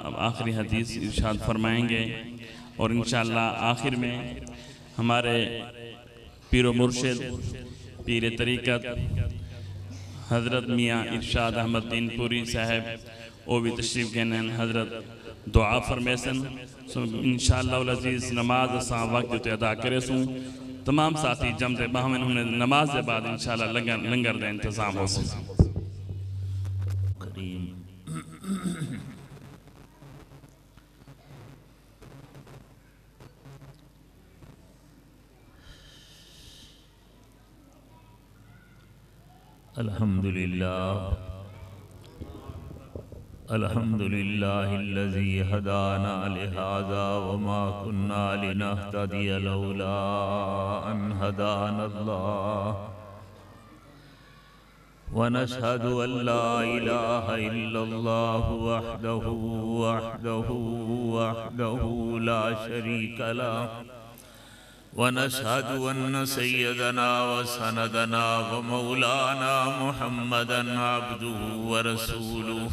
اب آخری حدیث ارشاد فرمائیں گے، اور انشاءاللہ آخر میں ہمارے پیر و مرشد پیر طریقت حضرت میاں ارشاد احمد دین پوری صاحب وہ بھی تشریف گینن حضرت دعا فرمیسن انشاءاللہ العزیز نماز اساں وقت جو ادا کرے سوں تمام ساتھی جمع باہمیں انہوں نے نماز کے بعد انشاءاللہ لنگر دے انتظام ہو سکے۔ الحمد لله الذي هدانا لهذا وما كنا لنهتدي لولا أن هدانا الله ونشهد أن لا إله إلا الله وحده لا شريك له ونشهد أن سيدنا وسندنا ومولانا محمدا عبده ورسوله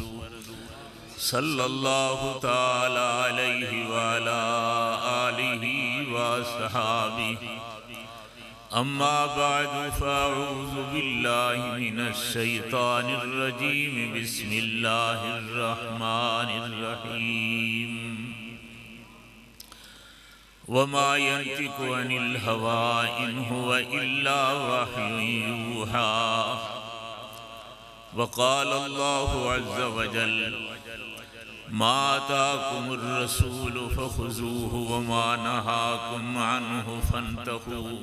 صلى الله تعالى عليه وعلى آله وصحابه أما بعد فأعوذ بالله من الشيطان الرجيم بسم الله الرحمن الرحيم وما ينطق عن الهوى إن هو إلا وحي يوحى وقال الله عز وجل ما آتاكم الرسول فخذوه وما نهاكم عنه فانتهوا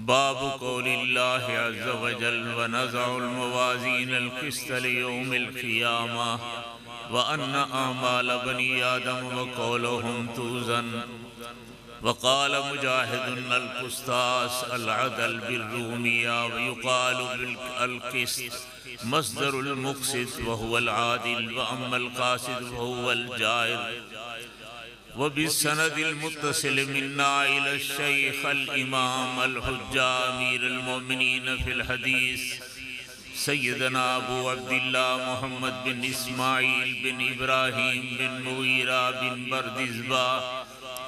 باب قول الله عز وجل ونضع الموازين القسط ليوم القيامة وأن أعمال بني آدم وقولهم توزن وقال مجاهد القسطاس العدل بالرومية ويقال بالقسط مصدر المقسط وهو العادل وأما القاسط وهو الجائر وبالسند المتصل منا إلى الشيخ الإمام الحجة أمير المؤمنين في الحديث سيدنا أبو عبد الله محمد بن إسماعيل بن إبراهيم بن مغيرة بن بردزبة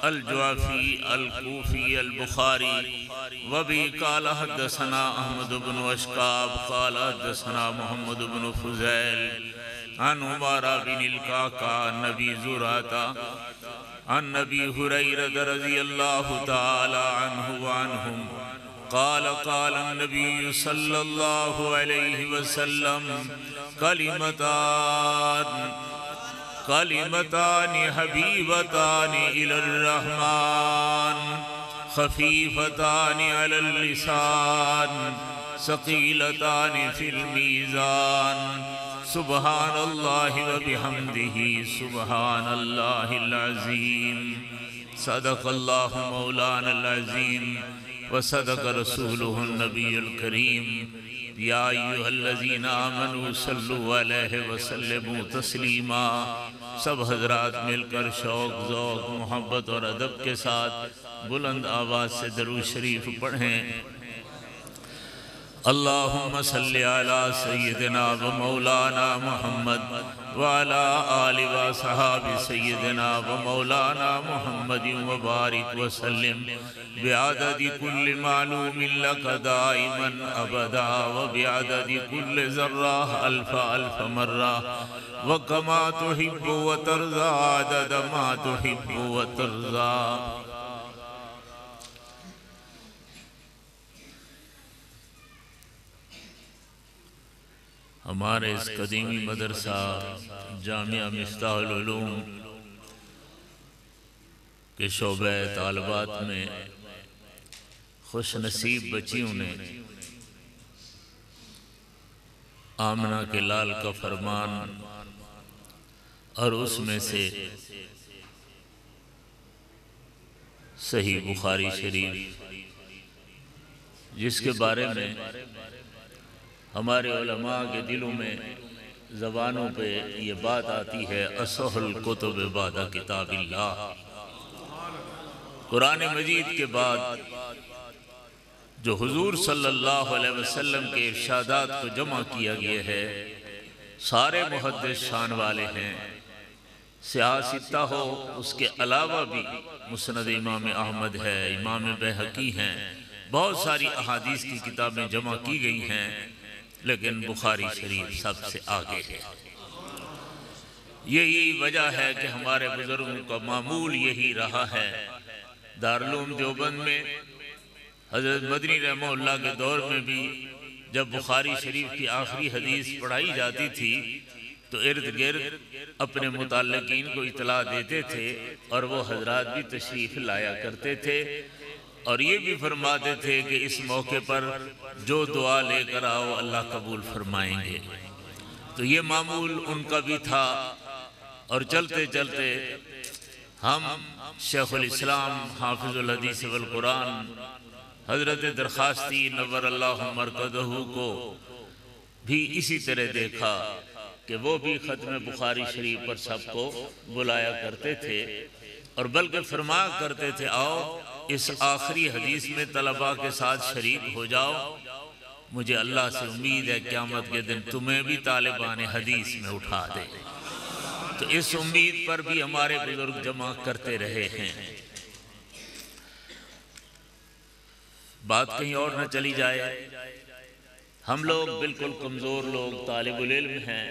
الجعفي الكوفي البخاري وبه قال حدثنا أحمد بن وشقاب قال حدثنا محمد بن فزيل عن عمر بن الكعكع عن أبي زرعة عن أبي هريرة رضي الله تعالى عنه وعنهم قال قال النبي صلى الله عليه وسلم كلمتان حبيبتان إلى الرحمن خفيفتان على اللسان ثقيلتان في الميزان سبحان الله وبحمده سبحان الله العظيم صدق الله مولانا العظيم وصدق رسوله النبي الكريم يا أيها الذين آمنوا صلوا عليه وسلموا تسلیما۔ سب حضرات مل کر شوق ذوق محبت اور ادب کے ساتھ بلند آواز سے درود شریف پڑھیں۔ اللہم صلی علی سیدنا و مولانا محمد وعلى آل وصحاب سيدنا ومولانا محمد وبارك وسلم بعدد كل معلوم لك دائما أبدا وبعدد كل ذرة ألف ألف مرة وكما تحب وترضى عدد ما تحب وترضى۔ ہمارے اس قدیمی مدرسہ جامعہ مفتاح العلوم کے شعبہ طالبات میں خوش نصیب بچیوں نے آمنہ کے لال کا فرمان اور اس میں سے صحیح بخاری شریف جس کے بارے میں ہمارے علماء کے دلوں میں زبانوں پہ یہ بات آتی ہے اصح الکتب بعد کتاب اللہ۔ قرآن مجید کے بعد جو حضور صلی اللہ علیہ وسلم کے ارشادات کو جمع کیا گیا ہے سارے محدث شان والے ہیں، سیاستہ ہو، اس کے علاوہ بھی مسند امام احمد ہے، امام بہقی ہیں، بہت ساری احادیث کی کتابیں جمع کی گئی ہیں، لیکن بخاری شریف سب سے آگے ہے۔ یہی وجہ ہے کہ ہمارے بزرگوں کا معمول یہی رہا ہے۔ دارالعلوم دیوبند میں حضرت مدنی رحمہ اللہ کے دور میں بھی جب بخاری شریف کی آخری حدیث پڑھائی جاتی تھی تو ارد گرد اپنے متعلقین کو اطلاع دیتے تھے، اور وہ حضرات بھی تشریف لایا کرتے تھے، اور یہ بھی فرماتے تھے کہ اس موقع پر جو دعا لے کر آؤ اللہ قبول فرمائیں گے۔ تو یہ معمول ان کا بھی تھا، اور چلتے چلتے ہم شیخ الاسلام حافظ الحدیث والقرآن حضرت درخواستی نور اللہ مرکزہ کو بھی اسی طرح دیکھا کہ وہ بھی ختم بخاری شریف پر سب کو بلایا کرتے تھے، اور بلکہ فرمایا کرتے تھے آؤ اس آخری حدیث میں طلباء کے ساتھ شریک ہو جاؤ، مجھے اللہ سے امید ہے قیامت کے دن تمہیں بھی طالبان حدیث میں اٹھا دے۔ تو اس امید پر بھی ہمارے بزرگ جمع کرتے رہے ہیں۔ بات کہیں اور نہ چلی جائے، ہم لوگ بالکل کمزور لوگ طالب العلم ہیں۔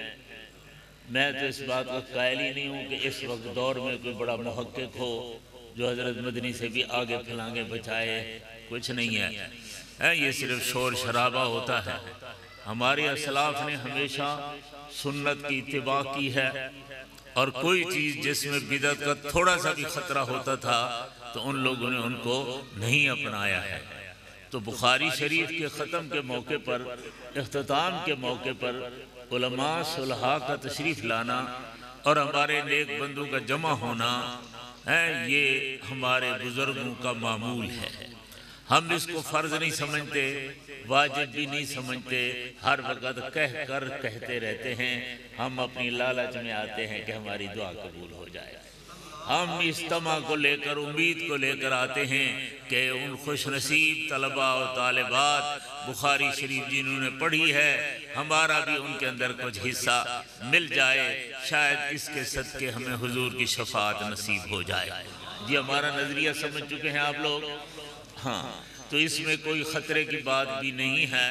میں تو اس بات کا قائل ہی نہیں ہوں کہ اس وقت دور میں کوئی بڑا محقق ہو جو حضرت مدنی سے بھی آگے پھلانگے بچائے، کچھ نہیں ہے، یہ صرف شور شرابہ ہوتا ہے۔ ہمارے اسلاف نے ہمیشہ سنت کی اتباع کی ہے، اور کوئی چیز جس میں بدعت کا تھوڑا سا بھی خطرہ ہوتا تھا تو ان لوگوں نے ان کو نہیں اپنایا ہے۔ تو بخاری شریف کے ختم کے موقع پر، اختتام کے موقع پر علماء صلحاء کا تشریف لانا اور ہمارے نیک بندوں کا جمع ہونا یہ ہمارے بزرگوں کا معمول ہے۔ ہم اس کو فرض نہیں سمجھتے، واجب بھی نہیں سمجھتے، ہر وقت کہتے رہتے ہیں۔ ہم اپنی لالچ میں آتے ہیں کہ ہماری دعا قبول ہو جائے، ہم اس طمع کو لے کر، امید کو لے کر آتے ہیں کہ ان خوش نصیب طلباء و طالبات بخاری شریف جنہوں نے پڑھی ہے، ہمارا بھی ان کے اندر کچھ حصہ مل جائے، شاید اس کے صدقے ہمیں حضور کی شفاعت نصیب ہو جائے۔ جی ہمارا نظریہ سمجھ چکے ہیں آپ لوگ؟ ہاں، تو اس میں کوئی خطرے کی بات بھی نہیں ہے۔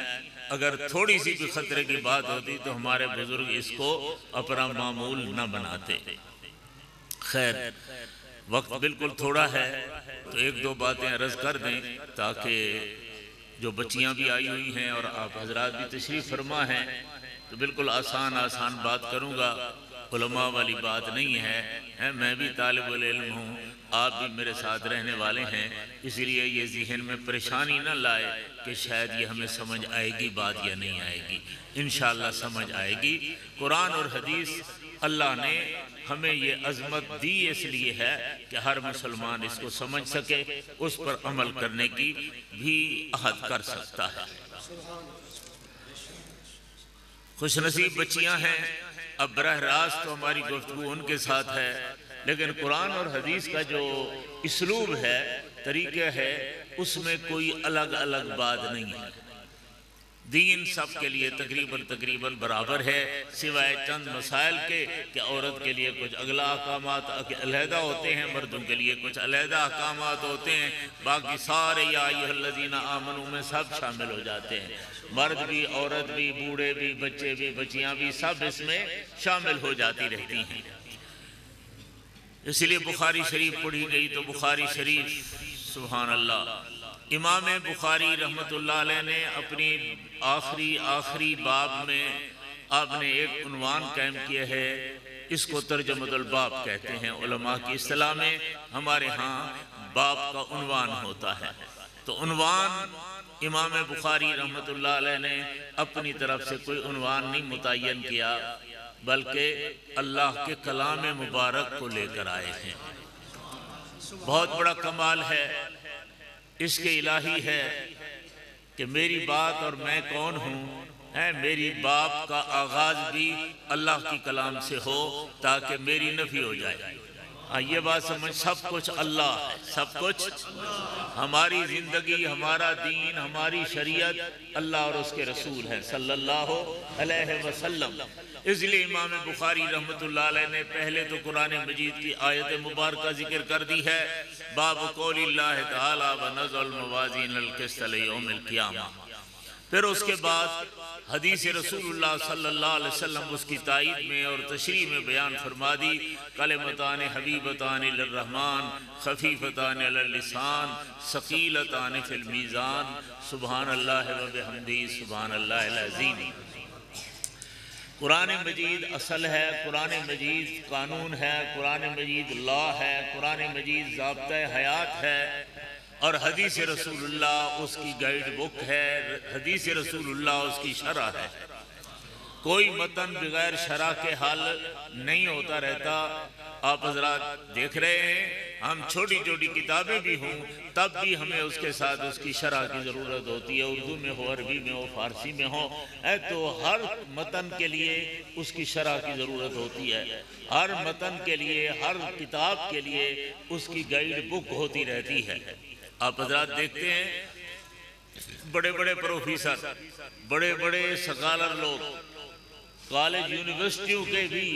اگر تھوڑی سی بھی خطرے کی بات ہوتی تو ہمارے بزرگ اس کو اپنا معمول نہ بناتے۔ خیر، وقت بالکل تھوڑا ہے تو ایک دو باتیں عرض کر دیں تاکہ جو بچیاں بھی آئی ہوئی ہیں اور آپ حضرات بھی تشریف فرما ہیں، تو بالکل آسان بات کروں گا، علماء والی بات نہیں ہے۔ میں بھی طالب العلم ہوں، آپ بھی میرے ساتھ رہنے والے ہیں، اس لیے یہ ذہن میں پریشانی نہ لائے کہ شاید یہ ہمیں سمجھ آئے گی بات یا نہیں آئے گی۔ انشاءاللہ سمجھ آئے گی۔ قرآن اور حدیث اللہ نے ہمیں یہ عظمت دی اس لیے ہے کہ ہر مسلمان اس کو سمجھ سکے، اس پر عمل کرنے کی بھی عہد کر سکتا ہے۔ خوش نصیب بچیاں ہیں، اب براہ راست تو ہماری گفتگو ان کے ساتھ ہے، لیکن قرآن اور حدیث کا جو اسلوب ہے، طریقہ ہے، اس میں کوئی الگ بات نہیں ہے۔ دین سب کے لیے تقریباً برابر ہے، سوائے چند مسائل کے کہ عورت کے لیے کچھ اگلا احکامات علیحدہ ہوتے ہیں، مردوں کے لیے کچھ علیحدہ احکامات ہوتے ہیں، باقی سارے یا ایھا الذین آمنوا میں سب شامل ہو جاتے ہیں، مرد بھی، عورت بھی، بوڑھے بھی، بچے بھی، بچیاں بھی، سب اس میں شامل ہو جاتی رہتی ہیں۔ اس لیے بخاری شریف پڑھی گئی تو بخاری شریف، سبحان اللہ، امام بخاری رحمت اللہ علیہ نے اپنی آخری باب میں آپ نے ایک عنوان قائم کیا ہے، اس کو ترجمۃ الباب کہتے ہیں علماء کی اصطلاح میں، ہمارے ہاں باب کا عنوان ہوتا ہے۔ تو عنوان امام بخاری رحمت اللہ علیہ نے اپنی طرف سے کوئی عنوان نہیں متعین کیا، بلکہ اللہ کے کلام مبارک کو لے کر آئے ہیں۔ بہت بڑا کمال ہے، عشق الہی ہے کہ میری بات اور میں کون ہوں، میری بات کا آغاز بھی اللہ کی کلام سے ہو تاکہ میری نفی ہو جائے۔ یہ بات سمجھ، سب کچھ اللہ ہے، سب کچھ، ہماری زندگی، ہمارا دین، ہماری شریعت اللہ اور اس کے رسول ہیں صلی اللہ علیہ وسلم۔ اس لیے امام بخاری رحمۃ اللہ علیہ نے پہلے تو قرآن مجید کی آیت مبارکہ ذکر کر دی ہے، باب قول اللہ تعالی ونضع الموازین القسط لیوم القیامہ، پھر اس کے بعد حدیث رسول اللہ صلی اللہ علیہ وسلم اس کی تائید میں اور تشریح میں بیان فرما دی، کلمتان حبیبتان للرحمن خفیفتان علی اللسان ثقیلتان فی المیزان سبحان اللہ و بحمدہ سبحان اللہ العظیم۔ قرآن مجید اصل ہے، قرآن مجید قانون ہے، قرآن مجید لا ہے، قرآن مجید ضابطہ حیات ہے، اور حدیث رسول اللہ اس کی گائیڈ بک ہے، حدیث رسول اللہ اس کی شرح ہے۔ کوئی متن بغیر شرح کے حل نہیں ہوتا رہتا۔ آپ حضرات دیکھ رہے ہیں ہم چھوٹی چھوٹی کتابیں بھی ہوں تب بھی ہمیں اس کے ساتھ اس کی شرح کی ضرورت ہوتی ہے، اردو میں ہو، عربی میں ہو، فارسی میں ہو، تو ہر متن کے لیے اس کی شرح کی ضرورت ہوتی ہے، ہر متن کے لیے، ہر کتاب کے لیے اس کی گائیڈ بک ہوتی رہتی ہے۔ آپ حضرات دیکھتے ہیں بڑے بڑے پروفیسر، بڑے بڑے سکالر لوگ، کالج یونیورسٹیوں کے بھی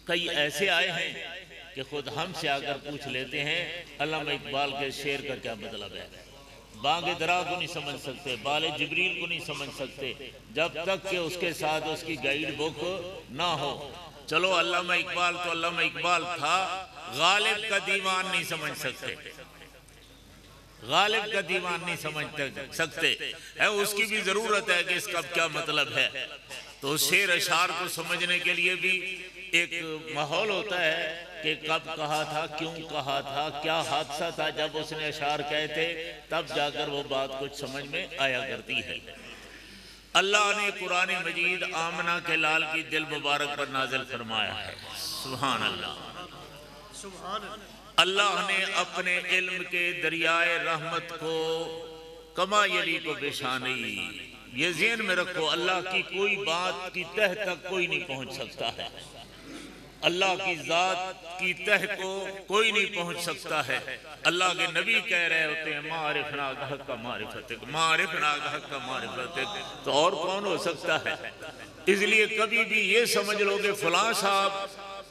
کئی ایسے آئے ہیں کہ خود ہم سے آ کر پوچھ لیتے ہیں علامہ اقبال کے شعر کا کیا مطلب ہے۔ بانگ درا کو نہیں سمجھ سکتے، بال جبریل کو نہیں سمجھ سکتے جب تک کہ اس کے ساتھ اس کی گائیڈ بک نہ ہو۔ چلو علامہ اقبال تو علامہ اقبال تھا، غالب کا دیوان نہیں سمجھ سکتے، غالب کا دیوان نہیں سمجھ سکتے، اس کی بھی ضرورت ہے کہ اس کا کیا مطلب ہے۔ تو شعر اشعار کو سمجھنے کے لیے بھی ایک ماحول ہوتا ہے کہ کب کہا تھا، کیوں کہا تھا، کیا حادثہ تھا جب اس نے اشعار کہے تھے، تب جا کر وہ بات کچھ سمجھ میں آیا کرتی ہے۔ اللہ نے قرآن مجید آمنہ کے لال کی دل مبارک پر نازل فرمایا ہے، سبحان اللہ۔ اللہ نے اپنے علم کے دریائے رحمت کو کما یلی کو بشانی، یہ ذہن میں رکھو، اللہ کی کوئی بات کی تہ تک کوئی نہیں پہنچ سکتا ہے، اللہ کی ذات کی تہ کو کوئی نہیں پہنچ سکتا ہے۔ اللہ کے نبی کہہ رہے ہوتے ہیں معرفنا حق کا معرفتک، معرفنا حق کا معرفتک، تو اور کون ہو سکتا ہے؟ اس لیے کبھی بھی یہ سمجھ لو کہ فلاں صاحب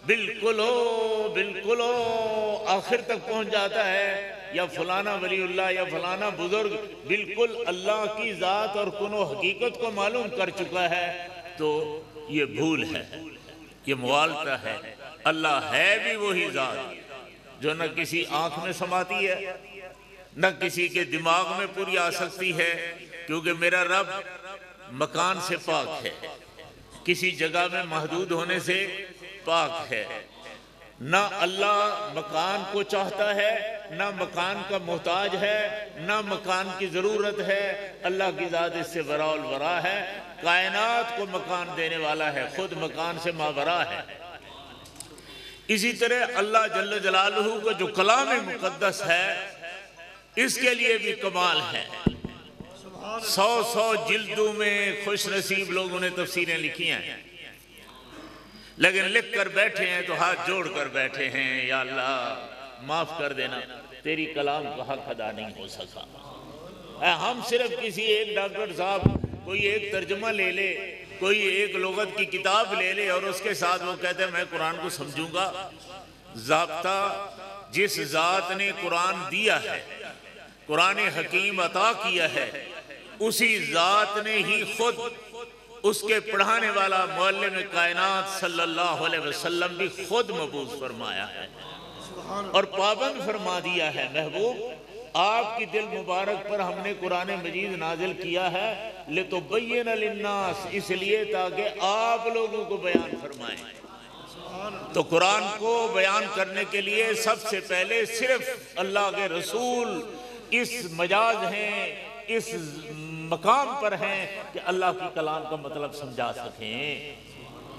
بالکل ہو، بالکل ہو، آخر تک پہنچ جاتا ہے، یا فلانا ولی اللہ یا فلانا بزرگ بالکل اللہ کی ذات اور کن و حقیقت کو معلوم کر چکا ہے، تو یہ بھول ہے، یہ موالتہ ہے۔ اللہ ہے بھی وہی ذات جو نہ کسی آنکھ میں سماتی ہے، نہ کسی کے دماغ میں پوری آ سکتی ہے، کیونکہ میرا رب مکان سے پاک ہے، کسی جگہ میں محدود ہونے سے پاک ہے۔ نہ اللہ مکان کو چاہتا ہے، نہ مکان کا محتاج ہے، نہ مکان کی ضرورت ہے، اللہ کی ذات اس سے وراء الورا ہے، کائنات کو مکان دینے والا ہے، خود مکان سے ماورا ہے۔ اسی طرح اللہ جل جلالہ کو جو کلام مقدس ہے اس کے لیے بھی کمال ہے۔ 100 جلدوں میں خوش نصیب لوگوں نے تفسیریں لکھی ہیں، لیکن لکھ کر بیٹھے ہیں تو ہاتھ جوڑ کر بیٹھے ہیں، یا اللہ معاف کر دینا، تیری کلام کا حق ادا نہیں ہو سکا۔ ہم صرف کسی ایک ڈاکٹر صاحب کوئی ایک ترجمہ لے لے، کوئی ایک لغت کی کتاب لے لے اور اس کے ساتھ وہ کہتے ہیں میں قرآن کو سمجھوں گا۔ ضابطہ جس ذات نے قرآن دیا ہے، قرآن حکیم عطا کیا ہے، اسی ذات نے ہی خود اس کے پڑھانے والا معلم کائنات صلی اللہ علیہ وسلم بھی خود مبعوث فرمایا ہے اور پابند فرما دیا ہے۔ محبوب آپ کی دل مبارک پر ہم نے قرآن مجید نازل کیا ہے لِتُبَيِّنَ لِلنَّاسِ، اس لیے تاکہ آپ لوگوں کو بیان فرمائیں۔ تو قرآن کو بیان کرنے کے لیے سب سے پہلے صرف اللہ کے رسول اس مجاز ہیں، اس مقام پر ہیں کہ اللہ کی کلام کا مطلب سمجھا سکیں،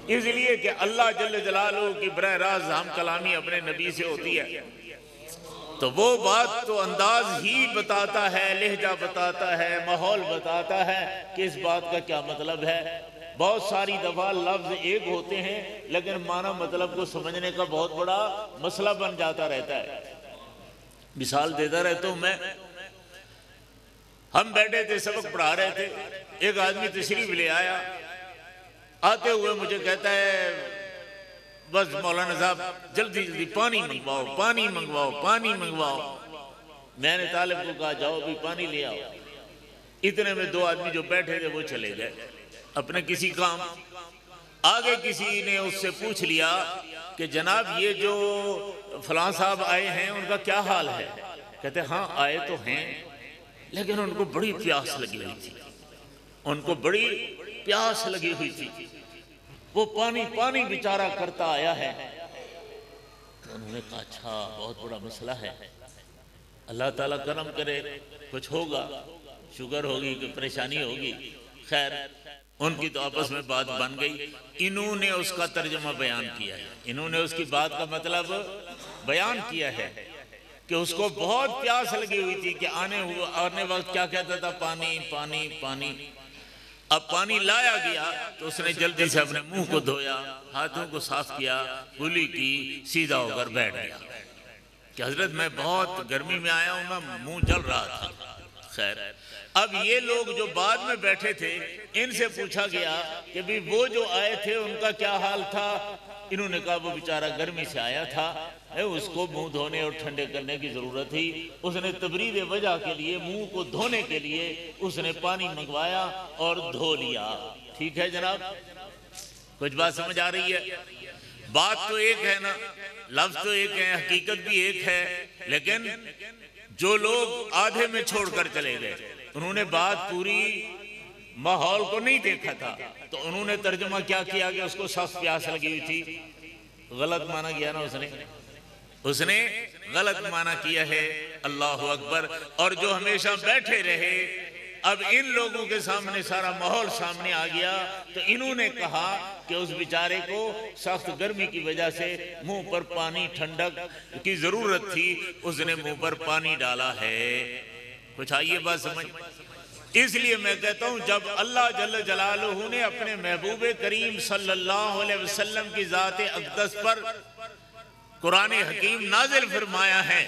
اس لیے کہ اللہ جل جلالہ کی براہ راست ہم کلامی اپنے نبی سے ہوتی ہے، تو وہ بات تو انداز ہی بتاتا ہے، لہجہ بتاتا ہے، ماحول بتاتا ہے کہ اس بات کا کیا مطلب ہے۔ بہت ساری دفعہ لفظ ایک ہوتے ہیں لیکن معنی مطلب کو سمجھنے کا بہت بڑا مسئلہ بن جاتا رہتا ہے۔ مثال دیتا رہتا ہوں میں، ہم بیٹھے تھے سبق پڑھا رہے تھے، ایک آدمی تشریف لے آیا، آتے ہوئے مجھے کہتا ہے بس مولانا صاحب جلدی جلدی پانی منگواؤ، پانی منگواؤ، پانی منگواؤ۔ میں نے طالب کو کہا جاؤ بھی پانی لے آؤ۔ اتنے میں 2 آدمی جو بیٹھے تھے وہ چلے گئے اپنے کسی کام۔ آگے کسی نے اس سے پوچھ لیا کہ جناب یہ جو فلاں صاحب آئے ہیں ان کا کیا حال ہے؟ کہتے ہاں آئے تو ہیں لیکن ان کو بڑی پیاس لگی ہوئی تھی، ان کو بڑی پیاس لگی ہوئی تھی، وہ پانی پانی بیچارہ کرتا آیا ہے۔ تو انہوں نے کہا اچھا بہت بڑا مسئلہ ہے، اللہ تعالیٰ کرم کرے کچھ ہوگا، شکر ہوگی کہ پریشانی ہوگی۔ خیر ان کی تو آپس میں بات بن گئی۔ انہوں نے اس کا ترجمہ بیان کیا ہے، انہوں نے اس کی بات کا مطلب بیان کیا ہے کہ اس کو بہت پیاس لگی ہوئی تھی کہ آنے وقت کیا کہتا تھا پانی پانی پانی۔ اب پانی لایا گیا تو اس نے جلدی سے اپنے منہ کو دھویا، ہاتھوں کو صاف کیا، کلی کی، سیدھا ہو کر بیٹھ گیا کہ حضرت میں بہت گرمی میں آیا ہوں، میں منہ جل رہا تھا۔ خیر اب یہ لوگ جو بعد میں بیٹھے تھے ان سے پوچھا گیا کہ بھی وہ جو آئے تھے ان کا کیا حال تھا؟ انہوں نے کہا وہ بیچارہ گرمی سے آیا تھا، اس کو منہ دھونے اور ٹھنڈے کرنے کی ضرورت تھی، اس نے تبرید وجہ کے لیے منہ کو دھونے کے لیے اس نے پانی منگوایا اور دھو لیا۔ ٹھیک ہے جناب، کچھ بات سمجھ آ رہی ہے؟ بات تو ایک ہے نا، لفظ تو ایک ہے، حقیقت بھی ایک ہے، لیکن جو لوگ آدھے میں چھوڑ کر چلے گئے انہوں نے بات پوری ماحول کو نہیں دیکھا تھا، تو انہوں نے ترجمہ کیا کیا کہ اس کو سخت پیاس لگی ہوئی تھی۔ غلط معنی کیا نا اس نے غلط معنی کیا ہے۔ اللہ اکبر۔ اور جو ہمیشہ بیٹھے رہے، اب ان لوگوں کے سامنے سارا ماحول سامنے آ گیا تو انہوں نے کہا کہ اس بیچارے کو سخت گرمی کی وجہ سے منہ پر پانی ٹھنڈک کی ضرورت تھی، اس نے منہ پر پانی ڈالا ہے۔ کچھ آئیے بات سمجھ۔ اس لیے میں کہتا ہوں جب اللہ جل جلالہ نے اپنے محبوب کریم صلی اللہ علیہ وسلم کی ذات اقدس پر قرآن حکیم نازل فرمایا ہے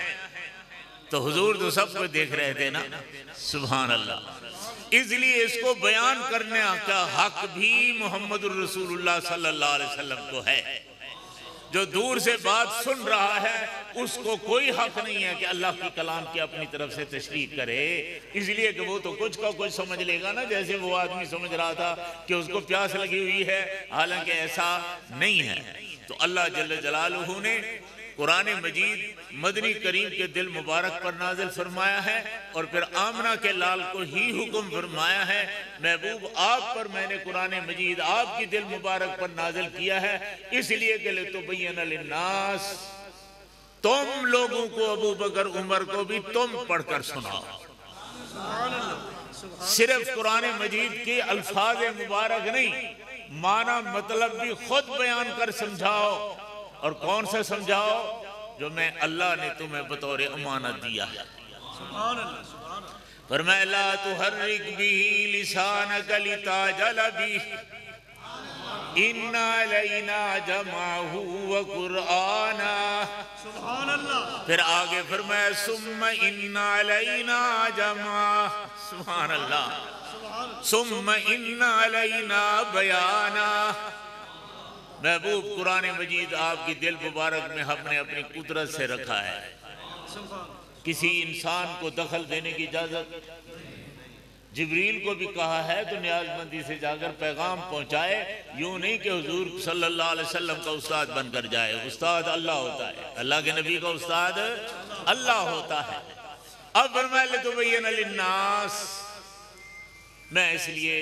تو حضور تو سب کو دیکھ رہے تھے نا، سبحان اللہ۔ اس لیے اس کو بیان کرنے کا حق بھی محمد الرسول اللہ صلی اللہ علیہ وسلم کو ہے۔ جو دور سے بات سن رہا ہے اس کو کوئی حق نہیں ہے کہ اللہ کی کلام کی اپنی طرف سے تشریح کرے، اس لیے کہ وہ تو کچھ کا کچھ سمجھ لے گا نا، جیسے وہ آدمی سمجھ رہا تھا کہ اس کو پیاس لگی ہوئی ہے، حالانکہ ایسا نہیں ہے۔ تو اللہ جل جلالہ نے قرآن مجید مدنی کریم کے دل مبارک پر نازل فرمایا ہے اور پھر آمنہ کے لال کو ہی حکم فرمایا ہے، محبوب آپ پر میں نے قرآن مجید آپ کی دل مبارک پر نازل کیا ہے، اس لیے کہ لِتُبَيِّنَ لِلنَّاسِ، تم لوگوں کو، ابو بکر عمر کو بھی تم پڑھ کر سناؤ۔ صرف قرآن مجید کی الفاظ مبارک نہیں، معنی مطلب بھی خود بیان کر سمجھاؤ۔ اور کون سے سمجھاؤ؟ جو میں اللہ نے تمہیں بطور امانت دیا ہے۔ فرمایا لا تحرک به لسانک لتعجل به ان علینا جمعہ وقرآنا۔ پھر آگے فرمایا ثم ان علینا جمعہ، سبحان اللہ، ثم ان علینا بیانا۔ محبوب قرآن مجید آپ کی دل مبارک میں ہم نے اپنی قدرت سے رکھا ہے، کسی انسان کو دخل دینے کی اجازت۔ جبریل کو بھی کہا ہے تو نیاز مندی سے جا کر پیغام پہنچائے، یوں نہیں کہ حضور صلی اللہ علیہ وسلم کا استاد بن کر جائے۔ استاد اللہ ہوتا ہے، اللہ کے نبی کا استاد اللہ ہوتا ہے۔ اب فرمایا لِتُبَيِّنَ لِلنَّاسِ، میں اس لیے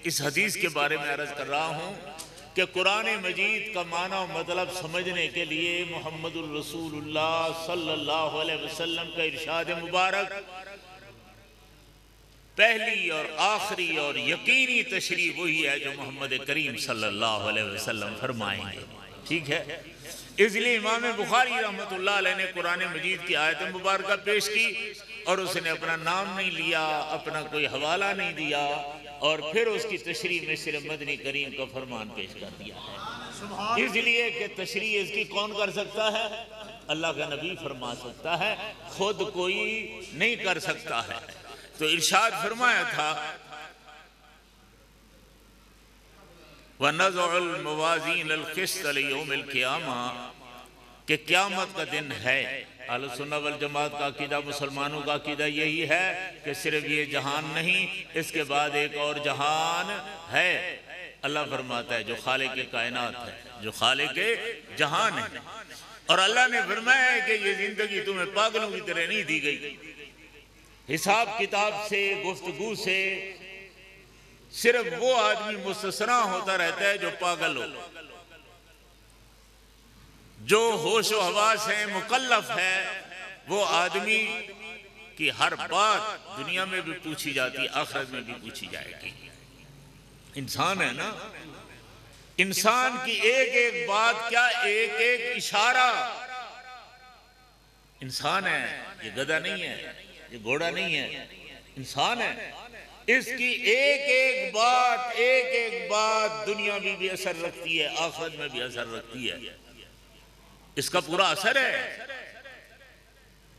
اس حدیث کے بارے میں عرض کر رہا ہوں کہ قرآن مجید کا معنی و مطلب سمجھنے کے لیے محمد الرسول اللہ صلی اللہ علیہ وسلم کا ارشاد مبارک پہلی اور آخری اور یقینی تشریح وہی ہے جو محمد کریم صلی اللہ علیہ وسلم فرمائیں گے۔ ٹھیک ہے، اس لیے امام بخاری رحمۃ اللہ علیہ نے قرآن مجید کی آیت مبارکہ پیش کی اور اس نے اپنا نام نہیں لیا، اپنا کوئی حوالہ نہیں دیا، اور پھر اس کی تشریح میں صرف مدنی کریم کا فرمان پیش کر دیا ہے، اس لیے کہ تشریح اس کی کون کر سکتا ہے؟ اللہ کا نبی فرما سکتا ہے، خود کوئی نہیں کر سکتا ہے۔ تو ارشاد فرمایا تھا وَنَضَعُ الْمَوَازِينَ الْقِسْطَ لِيَوْمِ الْقِیَامَةِ کہ قیامت کا دن ہے۔ اہل سنہ والجماعت کا عقیدہ، مسلمانوں کا عقیدہ یہی ہے کہ صرف یہ جہان نہیں، اس کے بعد ایک اور جہان ہے۔ اللہ فرماتا ہے جو خالق کائنات ہے، جو خالق جہان ہے، اور اللہ نے فرمایا ہے کہ یہ زندگی تمہیں پاگلوں کی طرح نہیں دی گئی۔ حساب کتاب سے، گفتگو سے صرف وہ آدمی مستثنیٰ ہوتا رہتا ہے جو پاگل ہو، جو ہوش و حواس ہے، مکلف ہے، وہ آدمی کی ہر بات دنیا میں بھی پوچھی جاتی ہے، آخرت میں بھی پوچھی جائے گی۔ انسان ہے نا، انسان کی ایک ایک بات کیا، ایک ایک اشارہ، انسان ہے، یہ گدھا نہیں ہے، یہ گھوڑا نہیں ہے، انسان ہے۔ اس کی ایک ایک بات دنیا میں بھی اثر رکھتی ہے، آخرت میں بھی اثر رکھتی ہے، اس کا پورا اثر ہے۔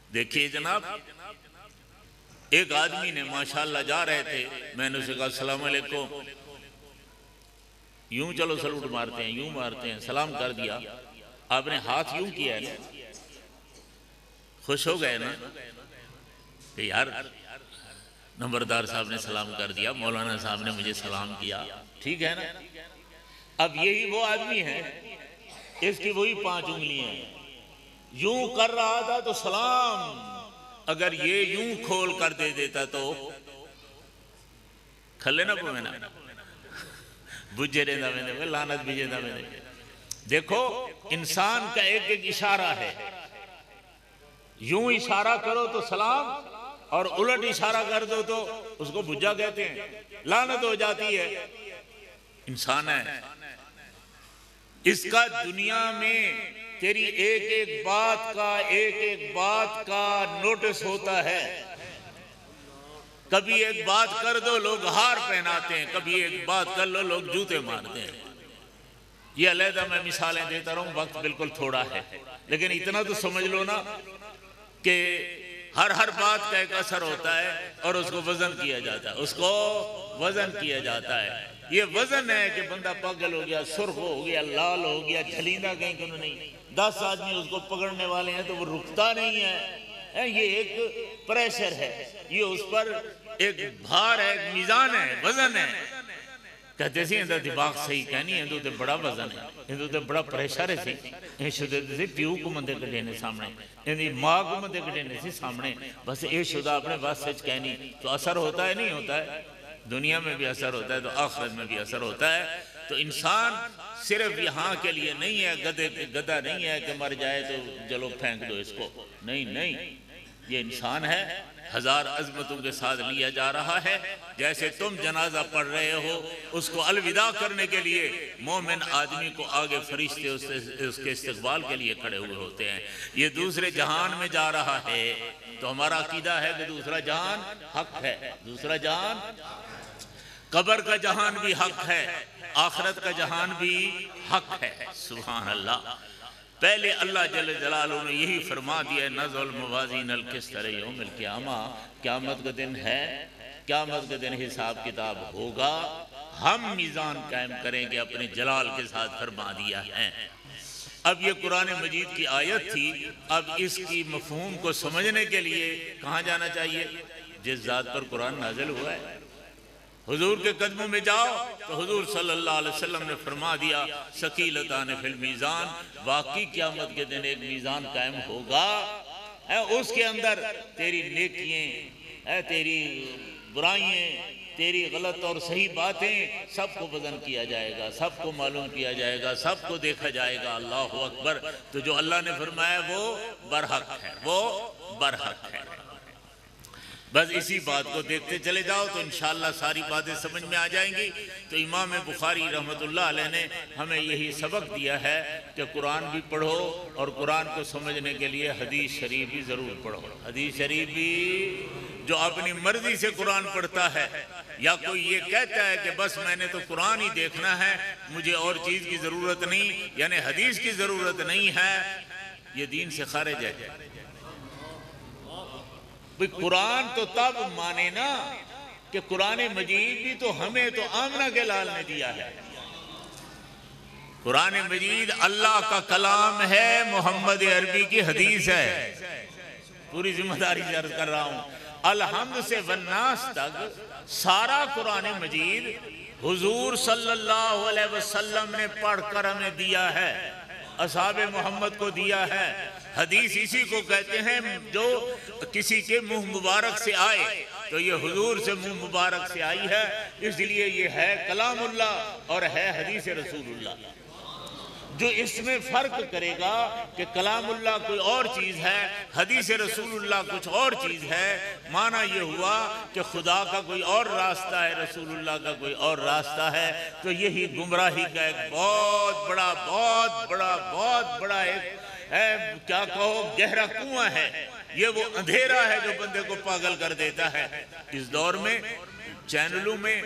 دیکھیے جناب، ایک آدمی نے ماشاءاللہ جا رہے تھے، میں نے اسے کہا السلام علیکم، یوں چلو سلوٹ مارتے ہیں، یوں مارتے ہیں، سلام کر دیا، آپ نے ہاتھ یوں کیا ہے نا، خوش ہو گئے نا کہ یار نمبردار صاحب نے سلام کر دیا، مولانا صاحب نے مجھے سلام کیا، ٹھیک ہے نا۔ اب یہی وہ آدمی ہے، اس کی وہی 5 انگلیاں ہیں، یوں کر رہا تھا تو سلام، اگر یہ یوں کھول کر دے دیتا تو کھلے نہ پوے نا بجھے رہتا میں نے، لعنت بجھے دا میں نے۔ دیکھو انسان کا ایک ایک اشارہ ہے، یوں اشارہ کرو تو سلام، اور الٹ اشارہ کر دو تو اس کو بجھا کہتے ہیں، لعنت ہو جاتی ہے۔ انسان ہے، اس کا دنیا میں تیری ایک ایک بات کا نوٹس ہوتا ہے۔ کبھی ایک بات کر دو لوگ ہار پہناتے ہیں، کبھی ایک بات کر لو لوگ جوتے مارتے ہیں۔ یہ علیحدہ میں مثالیں دیتا رہوں، وقت بالکل تھوڑا ہے، لیکن اتنا تو سمجھ لو نا کہ ہر بات کا ایک اثر ہوتا ہے، اور اس کو وزن کیا جاتا ہے، اس کو وزن کیا جاتا ہے۔ یہ وزن ہے کہ بندہ پاگل ہو گیا، سرخ ہو گیا، لال ہو گیا، جھلیندہ کہیں کیوں نہیں، 10 آدمی اس کو پکڑنے والے ہیں تو وہ رکتا نہیں ہے۔ یہ ایک پریشر ہے، یہ اس پر ایک بھار ہے، ایک میزان ہے، وزن ہے۔ کہتے ہیں اندر دماغ صحیح کہنی ہے، اندر بڑا وزن ہے، اندر بڑا پریشر ہے، سی شدہ سے پیو کو مندے کٹینے سامنے، اندر ماں کو مندے کٹینے سے سامنے، بس اے شدہ اپنے بات سچ کہنی تو اثر ہوتا ہے نہیں ہوتا ہے؟ دنیا میں بھی اثر ہوتا ہے تو آخرت میں بھی اثر ہوتا ہے۔ تو انسان صرف یہاں کے لیے نہیں ہے، گدھا نہیں ہے کہ مر جائے تو چلو پھینک دو اس کو، نہیں، یہ انسان ہے، 1000 عظمتوں کے ساتھ لیا جا رہا ہے۔ جیسے تم جنازہ پڑھ رہے ہو، اس کو الوداع کرنے کے لیے مومن آدمی کو آگے فرشتے اس کے استقبال کے لیے کھڑے ہوئے ہوتے ہیں۔ یہ دوسرے جہان میں جا رہا ہے، تو ہمارا عقیدہ ہے کہ دوسرا جہان حق ہے، دوسرا جہان، قبر کا جہان بھی حق ہے، آخرت کا جہان بھی حق ہے۔ سبحان اللہ۔ پہلے اللہ جل جلالہ نے یہی فرما دیا ہے، نضع الموازین القسط لیوم القیامہ، قیامت کا دن ہے، قیامت کا دن حساب کتاب ہوگا، ہم میزان قائم کریں گے، اپنے جلال کے ساتھ فرما دیا ہے۔ اب یہ قرآن مجید کی آیت تھی، اب اس کی مفہوم کو سمجھنے کے لیے کہاں جانا چاہیے؟ جس ذات پر قرآن نازل ہوا ہے، حضور کے قدموں میں جاؤ تو حضور صلی اللہ علیہ وسلم نے فرما دیا، ثقیلتان فی المیزان، واقعی قیامت کے دن ایک میزان قائم ہوگا، اس کے اندر تیری نیکیاں، تیری برائیاں، تیری غلط اور صحیح باتیں، سب کو وزن کیا جائے گا، سب کو معلوم کیا جائے گا، سب کو دیکھا جائے گا۔ اللہ اکبر۔ تو جو اللہ نے فرمایا وہ برحق ہے، وہ برحق ہے۔ بس اسی بات کو دیکھتے چلے جاؤ تو انشاءاللہ ساری باتیں سمجھ میں آ جائیں گی۔ تو امام بخاری رحمۃ اللہ علیہ نے ہمیں یہی سبق دیا ہے کہ قرآن بھی پڑھو، اور قرآن کو سمجھنے کے لیے حدیث شریف بھی ضرور پڑھو۔ حدیث شریف بھی، جو اپنی مرضی سے قرآن پڑھتا ہے، یا کوئی یہ کہتا ہے کہ بس میں نے تو قرآن ہی دیکھنا ہے، مجھے اور چیز کی ضرورت نہیں، یعنی حدیث کی ضرورت نہیں ہے، یہ دین سے خارج ہے۔ قرآن تو تب مانے نا کہ قرآن مجید بھی تو ہمیں تو آمنہ کے لال نے دیا ہے، قرآن مجید اللہ کا کلام ہے، محمد عربی کی حدیث ہے۔ پوری ذمہ داری سے عرض کر رہا ہوں، الحمد سے والناس تک سارا قرآن مجید حضور صلی اللہ علیہ وسلم نے پڑھ کر ہمیں دیا ہے، اصحاب محمد کو دیا ہے۔ حدیث اسی کو کہتے ہیں جو کسی کے منہ مبارک سے آئے، تو یہ حضور سے منہ مبارک سے آئی ہے، اس لیے یہ ہے کلام اللہ اور ہے حدیث رسول اللہ۔ جو اس میں فرق کرے گا کہ کلام اللہ کوئی اور چیز ہے، حدیث رسول اللہ کچھ اور چیز ہے، معنی یہ ہوا کہ خدا کا کوئی اور راستہ ہے، رسول اللہ کا کوئی اور راستہ ہے، تو یہی گمراہی کا ایک بہت بڑا ایک کیا کہو گہرا کنواں ہے۔ یہ وہ اندھیرا ہے جو بندے کو پاگل کر دیتا ہے۔ اس دور میں چینلوں میں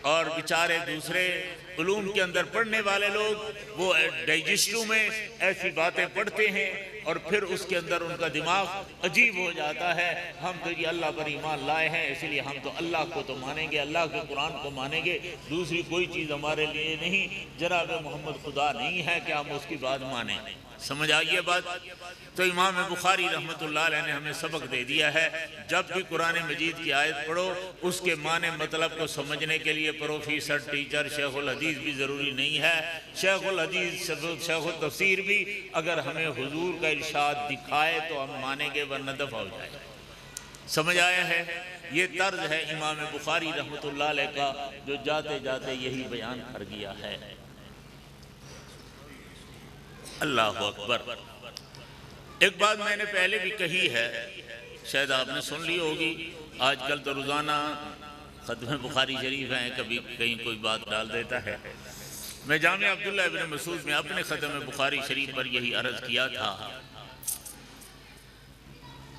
اور بیچارے دوسرے علوم کے اندر پڑھنے والے لوگ وہ ڈائجسٹوں میں ایسی باتیں پڑھتے ہیں اور پھر اس کے اندر ان کا دماغ عجیب ہو جاتا ہے۔ ہم تو یہ اللہ پر ایمان لائے ہیں، اس لیے ہم تو اللہ کو تو مانیں گے، اللہ کے قرآن کو مانیں گے، دوسری کوئی چیز ہمارے لیے نہیں، جناب محمد خدا نہیں ہے کہ ہم اس کی بات مانیں۔ سمجھ آئیے بات؟ تو امام بخاری رحمۃ اللہ علیہ نے ہمیں سبق دے دیا ہے، جب بھی قرآن مجید کی آیت پڑھو اس کے معنی مطلب کو سمجھنے کے لیے پروفیسر، ٹیچر، شیخ الحدیث بھی ضروری نہیں ہے۔ شیخ الحدیث، شیخ التفسیر بھی اگر ہمیں حضور کا ارشاد دکھائے تو ہم مانیں گے، ورنہ دفع ہو جائے۔ سمجھ آیا ہے؟ یہ طرز ہے امام بخاری رحمۃ اللہ علیہ کا، جو جاتے جاتے یہی بیان کر گیا ہے۔ اللہ اکبر۔ ایک بات میں نے پہلے بھی کہی ہے، شاید آپ نے سن لی ہوگی، آج کل تو روزانہ ختم بخاری شریف ہیں، کبھی کہیں کوئی بات ڈال دیتا ہے۔ میں جامعہ عبداللہ ابن مسعود میں اپنے ختم بخاری شریف پر یہی عرض کیا تھا،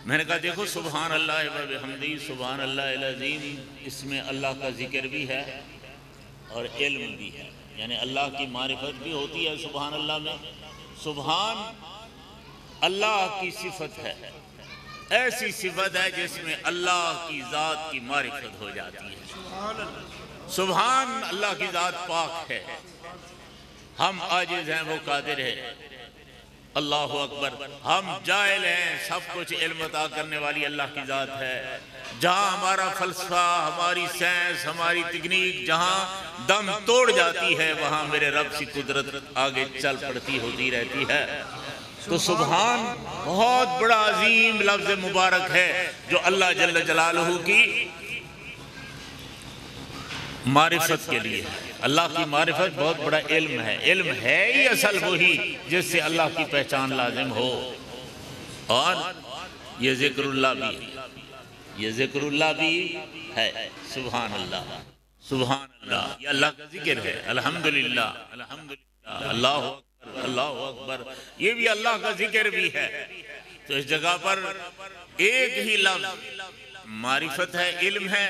میں نے کہا دیکھو سبحان اللہ و بحمدہ سبحان اللہ العظیم، اس میں اللہ کا ذکر بھی ہے اور علم بھی ہے، یعنی اللہ کی معرفت بھی ہوتی ہے سبحان اللہ میں۔ سبحان اللہ کی صفت ہے، ایسی صفت ہے جس میں اللہ کی ذات کی معرفت ہو جاتی ہے۔ سبحان اللہ کی ذات پاک ہے، ہم عاجز ہیں، وہ قادر ہے۔ اللہ اکبر۔ ہم جاہل ہیں، سب کچھ علم عطا کرنے والی اللہ کی ذات ہے۔ جہاں ہمارا فلسفہ، ہماری سائنس، ہماری تکنیک جہاں دم توڑ جاتی ہے، وہاں میرے رب کی قدرت آگے چل پڑتی ہوتی رہتی ہے۔ تو سبحان بہت بڑا عظیم لفظ مبارک ہے جو اللہ جل جلالہ کی معرفت کے لیے ہے۔ اللہ کی معرفت بہت بڑا علم ہے، علم ہے ہی اصل وہی جس سے اللہ کی پہچان لازم ہو۔ اور یہ ذکر اللہ بھی ہے، یہ ذکر اللہ بھی ہے۔ سبحان اللہ، سبحان اللہ، یہ اللہ کا ذکر ہے۔ الحمدللہ، الحمدللہ، اللہ اکبر، اللہ اکبر، یہ بھی اللہ کا ذکر بھی ہے۔ تو اس جگہ پر ایک ہی لفظ معرفت ہے، علم ہے،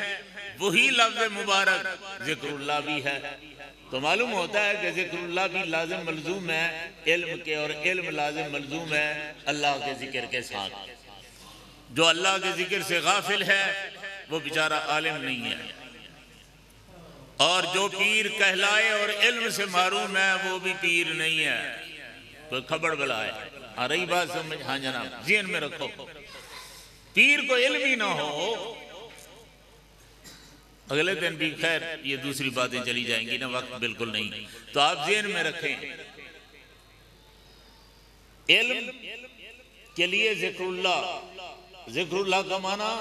وہی لفظ مبارک ذکر اللہ بھی ہے۔ تو معلوم ہوتا ہے کہ ذکر اللہ بھی لازم ملزوم ہے علم کے، اور علم لازم ملزوم ہے اللہ کے ذکر کے ساتھ۔ جو اللہ کے ذکر سے غافل ہے وہ بیچارہ عالم نہیں ہے، اور جو پیر کہلائے اور علم سے محروم ہے وہ بھی پیر نہیں ہے، کوئی کھبڑ بلا ہے۔ آ رہی بات سمجھ؟ ہاں جناب، ذہن میں رکھو، پیر کو علم ہی نہ ہو، اگلے دن بھی خیر یہ دوسری باتیں چلی جائیں گی نا، وقت بالکل نہیں، تو آپ ذہن میں رکھیں، علم کے لیے ذکر اللہ، ذکر اللہ کا معنی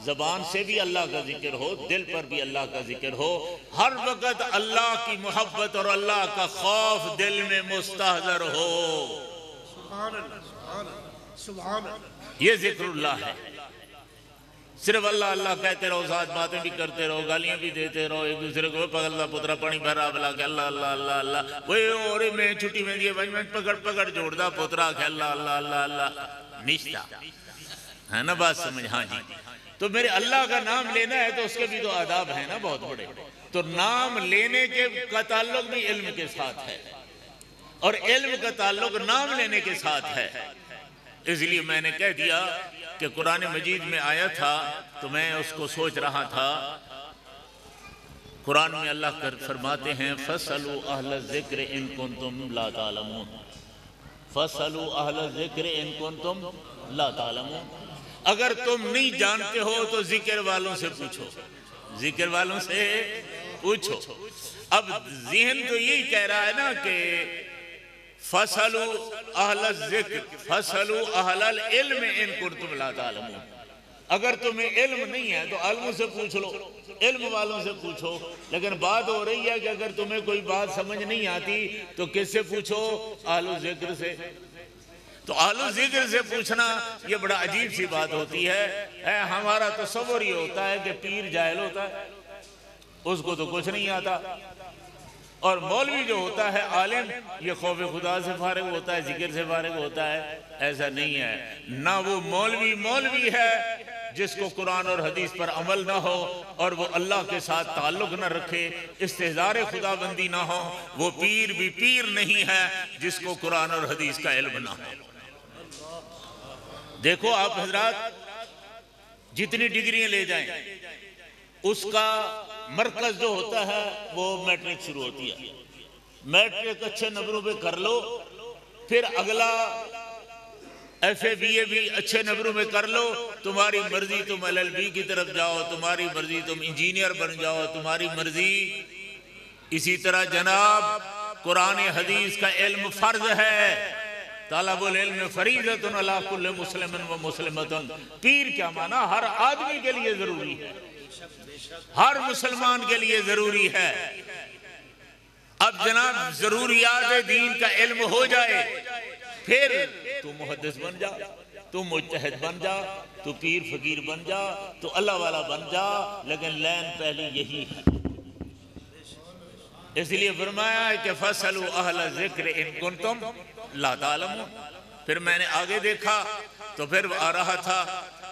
زبان سے بھی اللہ کا ذکر ہو، دل پر بھی اللہ کا ذکر ہو، ہر وقت اللہ کی محبت اور اللہ کا خوف دل میں مستحضر ہو، یہ ذکر اللہ ہے۔ صرف اللہ اللہ کہتے رہو، ساتھ باتیں بھی کرتے رہو، گالیاں بھی دیتے رہو ایک دوسرے کو، پگلا پترا پانی بھرا بلا کے اللہ اللہ اللہ اللہ، وہ اور میں چھٹی میں دیئے بھائی میں پکڑ پکڑ جوڑ دا پترا کہ اللہ اللہ اللہ اللہ نشتہ ہے نا، بات سمجھ؟ ہاں جی۔ تو میرے اللہ کا نام لینا ہے تو اس کے بھی تو آداب ہیں نا بہت بڑے، تو نام لینے کا تعلق بھی علم کے ساتھ ہے، اور علم کا تعلق نام لینے کے ساتھ ہے۔ اس لیے میں نے کہہ دیا کہ قرآن مجید میں آیا تھا تو میں اس کو سوچ رہا تھا قرآن میں اللہ فرماتے ہیں فَاسْأَلُوا أَهْلَ الذِّكْرِ إِن كُنتُمْ لَا تَعْلَمُونَ فَاسْأَلُوا أَهْلَ الذِّكْرِ إِن كُنتُمْ لَا تَعْلَمُونَ اگر تم نہیں جانتے ہو تو ذکر والوں سے پوچھو، ذکر والوں سے پوچھو۔ اب ذہن تو یہی کہہ رہا ہے نا کہ فَاسْأَلُوا أَهْلَ الذِّكْرِ فَاسْأَلُوا أَهْلَ الْعِلْمِ إِن كُنتُمْ لَا تَعْلَمُونَ اگر تمہیں علم نہیں ہے تو عالموں سے پوچھ لو، علم والوں سے پوچھو۔ لیکن بات ہو رہی ہے کہ اگر تمہیں کوئی بات سمجھ نہیں آتی تو کس سے پوچھو؟ اہل الذکر سے۔ تو اہل الذکر سے پوچھنا یہ بڑا عجیب سی بات ہوتی ہے۔ ہمارا تصور یہ ہوتا ہے کہ پیر جاہل ہوتا ہے، اس کو تو کچھ نہیں آتا، اور مولوی جو ہوتا ہے عالم یہ خوف خدا سے فارغ ہوتا ہے، ذکر سے فارغ ہوتا ہے۔ ایسا نہیں ہے، نہ وہ مولوی ہے جس کو قرآن اور حدیث پر عمل نہ ہو اور وہ اللہ کے ساتھ تعلق نہ رکھے، استحضار خدا بندی نہ ہو، وہ پیر بھی پیر نہیں ہے جس کو قرآن اور حدیث کا علم نہ ہو۔ دیکھو آپ حضرات جتنی ڈگریاں لے جائیں اس کا مرکز جو ہوتا ہے وہ میٹرک شروع ہوتی ہے۔ میٹرک اچھے نمبروں پہ کر لو، پھر اگلا ایف اے بی اے بھی اچھے نمبروں میں کر لو، تمہاری مرضی تم ایل ایل بی کی طرف جاؤ، تمہاری مرضی تم انجینئر بن جاؤ، تمہاری مرضی۔ اسی طرح جناب قرآن حدیث کا علم فرض ہے، طالب العلم فریضۃ علی کل مسلم و مسلمۃ۔ پیر کیا معنی؟ ہر آدمی کے لیے ضروری ہے، ہر مسلمان کے لیے ضروری ہے۔ اب جناب ضروریات دین کا علم ہو جائے، پھر تو محدث بن جا، تو مجتہد بن جا، تو پیر فقیر بن جا، تو اللہ والا بن جا، لیکن لین پہلی یہی ہے۔ اس لیے فرمایا ہے کہ فَاسْأَلُوا أَهْلَ الذِّكْرِ إِن كُنتُمْ لَا تَعْلَمُونَ۔ پھر میں نے آگے دیکھا تو پھر آ رہا تھا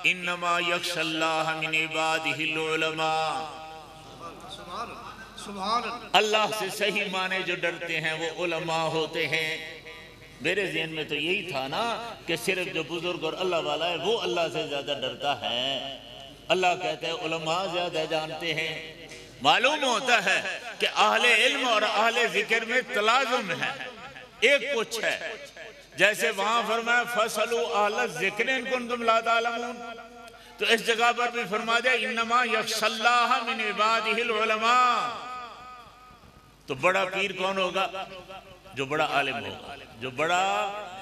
إِنَّمَا يَخْشَى اللَّهَ مِنْ عِبَادِهِ الْعُلَمَاءُ۔ اللہ سے صحیح معنی جو ڈرتے ہیں وہ علماء ہوتے ہیں۔ میرے ذہن میں تو یہی تھا نا کہ صرف جو بزرگ اور اللہ والا ہے وہ اللہ سے زیادہ ڈرتا ہے۔ اللہ کہتے ہیں علماء زیادہ جانتے ہیں۔ معلوم ہوتا ہے کہ اہل علم اور اہل ذکر میں تلازم ہے، ایک کچھ ہے۔ جیسے وہاں فرمایا فَاسْأَلُوا أَهْلَ الذِّكْرِ إِن كُنتُمْ لَا تَعْلَمُونَ، تو اس جگہ پر بھی فرما دیا إِنَّمَا يَخْشَى اللَّهَ مِنْ عِبَادِهِ الْعُلَمَاءُ۔ تو بڑا پیر کون ہوگا؟ جو بڑا عالم ہوگا، جو بڑا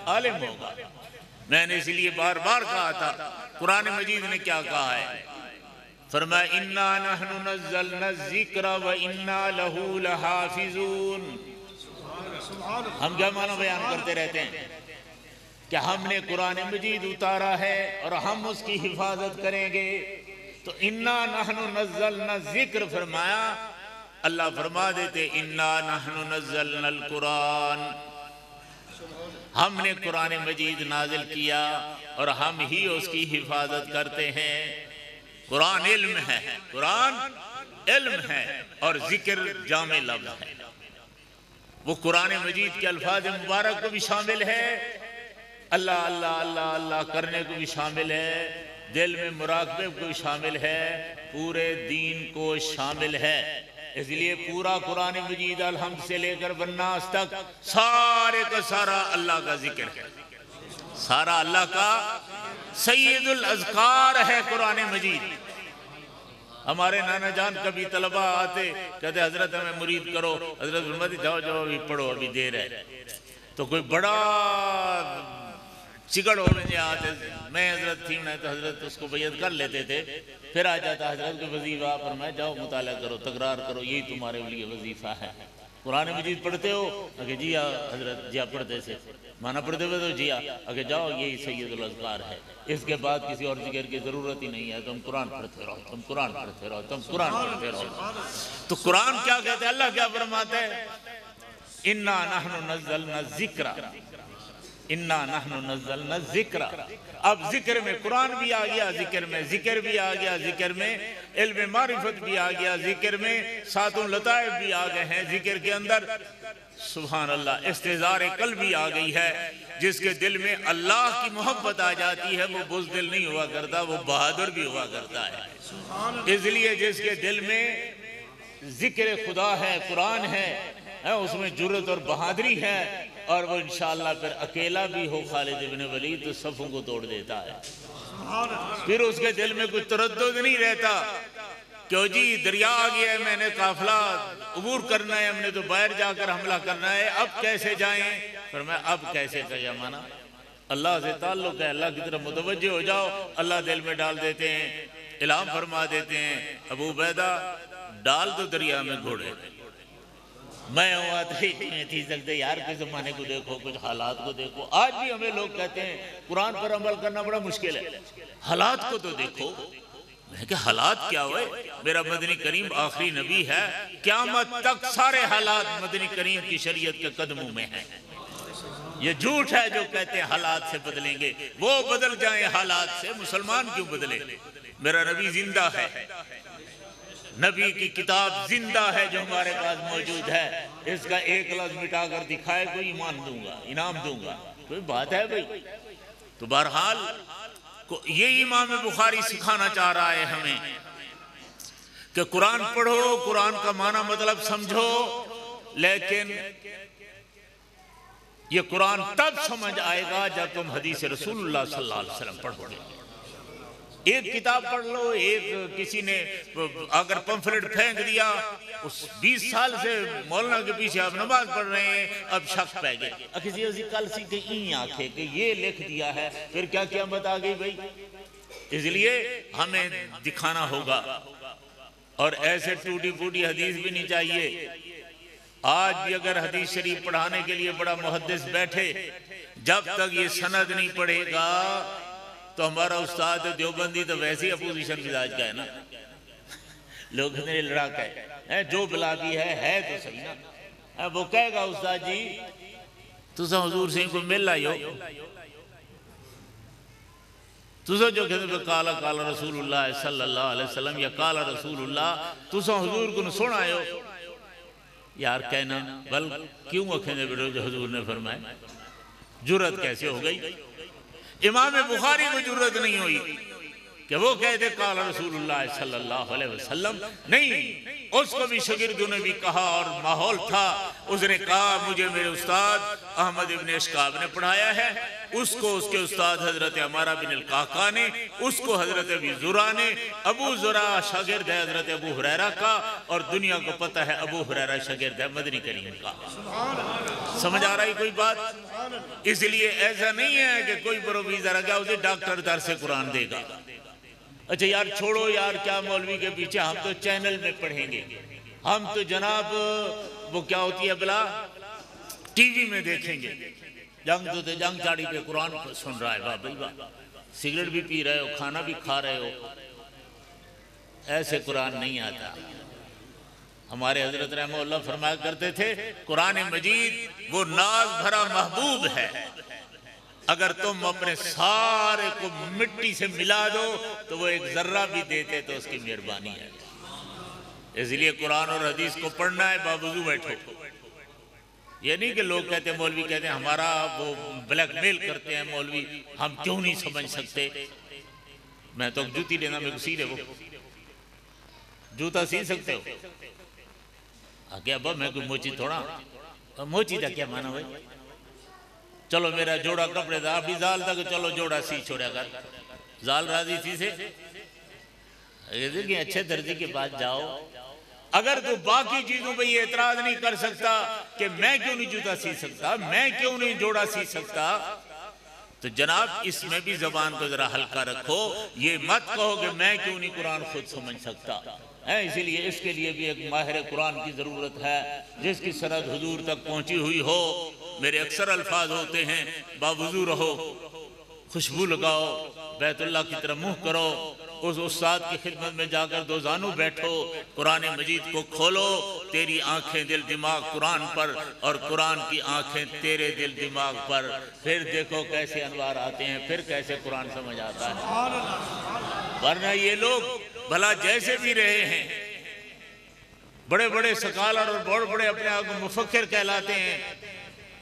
عالم ہوگا۔ میں نے اس لیے بار بار کہا تھا قرآن مجید نے کیا کہا ہے، فرمایا اِنَّا نَحْنُ نَزَّلْنَا الذِّكْرَ وَإِنَّا لَهُ لَحَافِظُونَ۔ ہم کیا معنی بیان کرتے رہتے ہیں کہ ہم نے قرآن مجید اتارا ہے اور ہم اس کی حفاظت کریں گے۔ تو اِنَّا نَحْنُ نَزَّلْنَا الذِّكْرَ فرمایا، اللہ فرما دیتے اِنَّا نَحْنُ نَزَّلْنَا الْقُرْآنَ، ہم نے قرآن مجید نازل کیا اور ہم ہی اس کی حفاظت کرتے ہیں۔ قرآن علم ہے، قرآن علم ہے اور ذکر جامع لفظ ہے۔ وہ قرآن مجید کے الفاظ مبارک کو بھی شامل ہے، اللہ اللہ اللہ اللہ کرنے کو بھی شامل ہے، دل میں مراقبے کو بھی شامل ہے، پورے دین کو شامل ہے۔ اس لیے پورا قرآن مجید الحمد سے لے کر والناس تک سارے کا سارا اللہ کا ذکر ہے، سارا اللہ کا سید الاذکار ہے قرآن مجید۔ ہمارے نانا جان کبھی طلبہ آتے کہتے حضرت ہمیں مرید کرو، حضرت فرماتے جاؤ جاؤ ابھی پڑھو ابھی دیر ہے۔ تو کوئی بڑا چگڑ ہو رہے آتے، میں حضرت تھی میں تو حضرت اس کو بیعت کر لیتے تھے، پھر آ جاتا حضرت کے وظیفہ پر میں جاؤ مطالعہ کرو تکرار کرو، یہی تمہارے لیے وظیفہ ہے۔ قرآن مجید پڑھتے ہو؟ اگر جی حضرت جی پڑھتے سے مانا پڑھتے ہوئے تو جی اگر جاؤ یہی سید الاذکار ہے، اس کے بعد کسی اور ذکر کی ضرورت ہی نہیں ہے، تم قرآن پڑھتے رہو، تم قرآن پڑھتے رہو، تم قرآن پڑھتے رہو۔ تو قرآن کیا کہتے ہیں، اللہ کیا فرماتا ہے، اِنَّا نَحْنُ نَزَّلْنَا الذِّكْرَ، اِنَّا نَحْنُ نَزَّلْنَا الذِّكْرَ۔ اب ذکر میں قرآن بھی آ گیا، ذکر میں ذکر بھی آ گیا، ذکر میں علم معرفت بھی آ گیا، ذکر میں ساتوں لطائف بھی آ گئے ہیں، ذکر کے اندر سبحان اللہ استحضار قلب بھی آ گئی ہے۔ جس کے دل میں اللہ کی محبت آ جاتی ہے وہ بزدل نہیں ہوا کرتا، وہ بہادر بھی ہوا کرتا ہے۔ اس لیے جس کے دل میں ذکر خدا ہے، قرآن ہے، اس میں جرت اور بہادری ہے، اور وہ انشاءاللہ پھر اکیلا بھی ہو خالد ابن ولید تو صفوں کو توڑ دیتا ہے۔ پھر اس کے دل میں کوئی تردد نہیں رہتا کہ جی دریا آ گیا ہے، میں نے قافلہ عبور کرنا ہے، ہم نے تو باہر جا کر حملہ کرنا ہے، اب کیسے جائیں؟ فرمایا اب کیسے کا یہ مانا اللہ سے تعلق ہے، اللہ کی طرف متوجہ ہو جاؤ، اللہ دل میں ڈال دیتے ہیں، الہام فرما دیتے ہیں، ابو عبیدہ ڈال دو دریا میں گھوڑے۔ میں ہوا تھی سکتے یار کے زمانے کو دیکھو، کچھ حالات کو دیکھو۔ آج بھی ہمیں لوگ کہتے ہیں قرآن پر عمل کرنا بڑا مشکل ہے، حالات کو تو دیکھو۔ میں کہ حالات کیا ہوئے؟ میرا مدنی کریم آخری نبی ہے، قیامت تک سارے حالات مدنی کریم کی شریعت کے قدموں میں ہیں۔ یہ جھوٹ ہے جو کہتے ہیں حالات سے بدلیں گے، وہ بدل جائیں حالات سے، مسلمان کیوں بدلے؟ میرا نبی زندہ ہے، نبی کی کتاب زندہ ہے جو ہمارے پاس موجود ہے، اس کا ایک لفظ مٹا کر دکھائے کوئی ایمان دوں گا، انعام دوں گا، کوئی بات ہے بھائی؟ تو بہرحال یہ امام بخاری سکھانا چاہ رہا ہے ہمیں کہ قرآن پڑھو، قرآن کا معنی مطلب سمجھو، لیکن یہ قرآن تب سمجھ آئے گا جب تم حدیث رسول اللہ صلی اللہ علیہ وسلم پڑھو گے۔ ایک کتاب پڑھ لو، ایک کسی نے اگر پمفلٹ پھینک دیا، اس 20 سال سے مولانا کے پیچھے آپ نماز پڑھ رہے ہیں، اب شک پہ گئے، کسی اسی کل سیکھے این آنکھیں کہ یہ لکھ دیا ہے، پھر کیا قیامت آ گئی بھائی؟ اس لیے ہمیں دکھانا ہوگا، اور ایسے ٹوٹی پھوٹی حدیث بھی نہیں چاہیے۔ آج بھی اگر حدیث شریف پڑھانے کے لیے بڑا محدث بیٹھے، جب تک یہ سند نہیں پڑھے گا تو ہمارا استاد دیوبندی تو ویسے ہی اپوزیشن مزاج کا ہے نا، لوگ میرے لڑاکا ہے، جو بلا بھی ہے تو صحیح نا، وہ کہے گا استاد جی تسا حضور سے کو مل آئی ہو، تسا جو کہتے ہیں کالا کالا رسول اللہ صلی اللہ علیہ وسلم یا کالا رسول اللہ، تسا حضور کو سن آئے ہو یار کہنا، بل کیوں اکھیں بیٹھو جو حضور نے فرمائے؟ جرت کیسے ہو گئی؟ امام بخاری کو جرت نہیں ہوئی کہ وہ کہتے قال رسول اللہ صلی اللہ علیہ وسلم، نہیں، اس کو بھی شاگردوں نے بھی کہا اور ماحول تھا، اس نے کہا مجھے میرے استاد احمد ابن اشکاب نے پڑھایا ہے، اس کو اس کے استاد حضرت عمارہ بن القعقاع نے، اس کو حضرت ابی زرع نے، ابو زرع شاگرد ہے حضرت ابو ہریرہ کا، اور دنیا کو پتہ ہے ابو ہریرہ شاگرد ہے مدنی کریم کا۔ سمجھ آ رہی کوئی بات؟ اس لیے ایسا نہیں ہے کہ کوئی پروفیسر آ گیا اسے ڈاکٹر در سے قرآن دے گا۔ اچھا یار چھوڑو یار، کیا مولوی کے پیچھے، ہم تو چینل میں پڑھیں گے، ہم تو جناب وہ کیا ہوتی ہے بلا ٹی وی میں دیکھیں گے، جنگ تو جنگ چاڑی پہ قرآن سن رہا ہے، واہ بھائی واہ، سگریٹ بھی پی رہے ہو، کھانا بھی کھا رہے ہو، ایسے قرآن نہیں آتا۔ ہمارے حضرت رحمہ اللہ فرمایا کرتے تھے قرآن مجید وہ ناز بھرا محبوب ہے، اگر تم اپنے سارے کو مٹی سے ملا دو تو وہ ایک ذرہ بھی دیتے تو اس کی مہربانی ہے۔ اس لیے قرآن اور حدیث کو پڑھنا ہے، باوضو بیٹھو۔ یہ نہیں کہ لوگ کہتے ہیں مولوی کہتے ہیں ہمارا وہ بلیک میل کرتے ہیں مولوی، ہم کیوں نہیں سمجھ سکتے؟ میں تو جوتی لینا میں کو سی رہے، وہ جوتا سی سکتے ہو؟ آگے ابا میں کوئی موچی تھوڑا، موچی دا کیا مانا بھائی؟ چلو میرا جوڑا کپڑے دا ابھی زال دا کہ چلو جوڑا سی چھوڑیا کر، زال راضی سی سے اچھے درجے کے بعد جاؤ۔ اگر تو باقی چیزوں پہ یہ اعتراض نہیں کر سکتا کہ میں کیوں نہیں جوتا سی سکتا، میں کیوں نہیں جوڑا سی سکتا، تو جناب اس میں بھی زبان کو ذرا ہلکا رکھو، یہ مت کہو کہ میں کیوں نہیں قرآن خود سمجھ سکتا۔ اسی لیے اس کے لیے بھی ایک ماہر قرآن کی ضرورت ہے جس کی سند حضور تک پہنچی ہوئی ہو۔ میرے اکثر الفاظ ہوتے ہیں باوضو رہو، خوشبو لگاؤ، بیت اللہ کی طرف منہ کرو، اس استاد کی خدمت میں جا کر دو زانو بیٹھو، قرآن مجید کو کھولو، تیری آنکھیں دل دماغ قرآن پر اور قرآن کی آنکھیں تیرے دل دماغ پر، پھر دیکھو کیسے انوار آتے ہیں، پھر کیسے قرآن سمجھ آتا ہے۔ ورنہ یہ لوگ بھلا جیسے بھی رہے ہیں، بڑے بڑے سکالر اور بڑے بڑے اپنے آپ کو مفکر کہلاتے ہیں،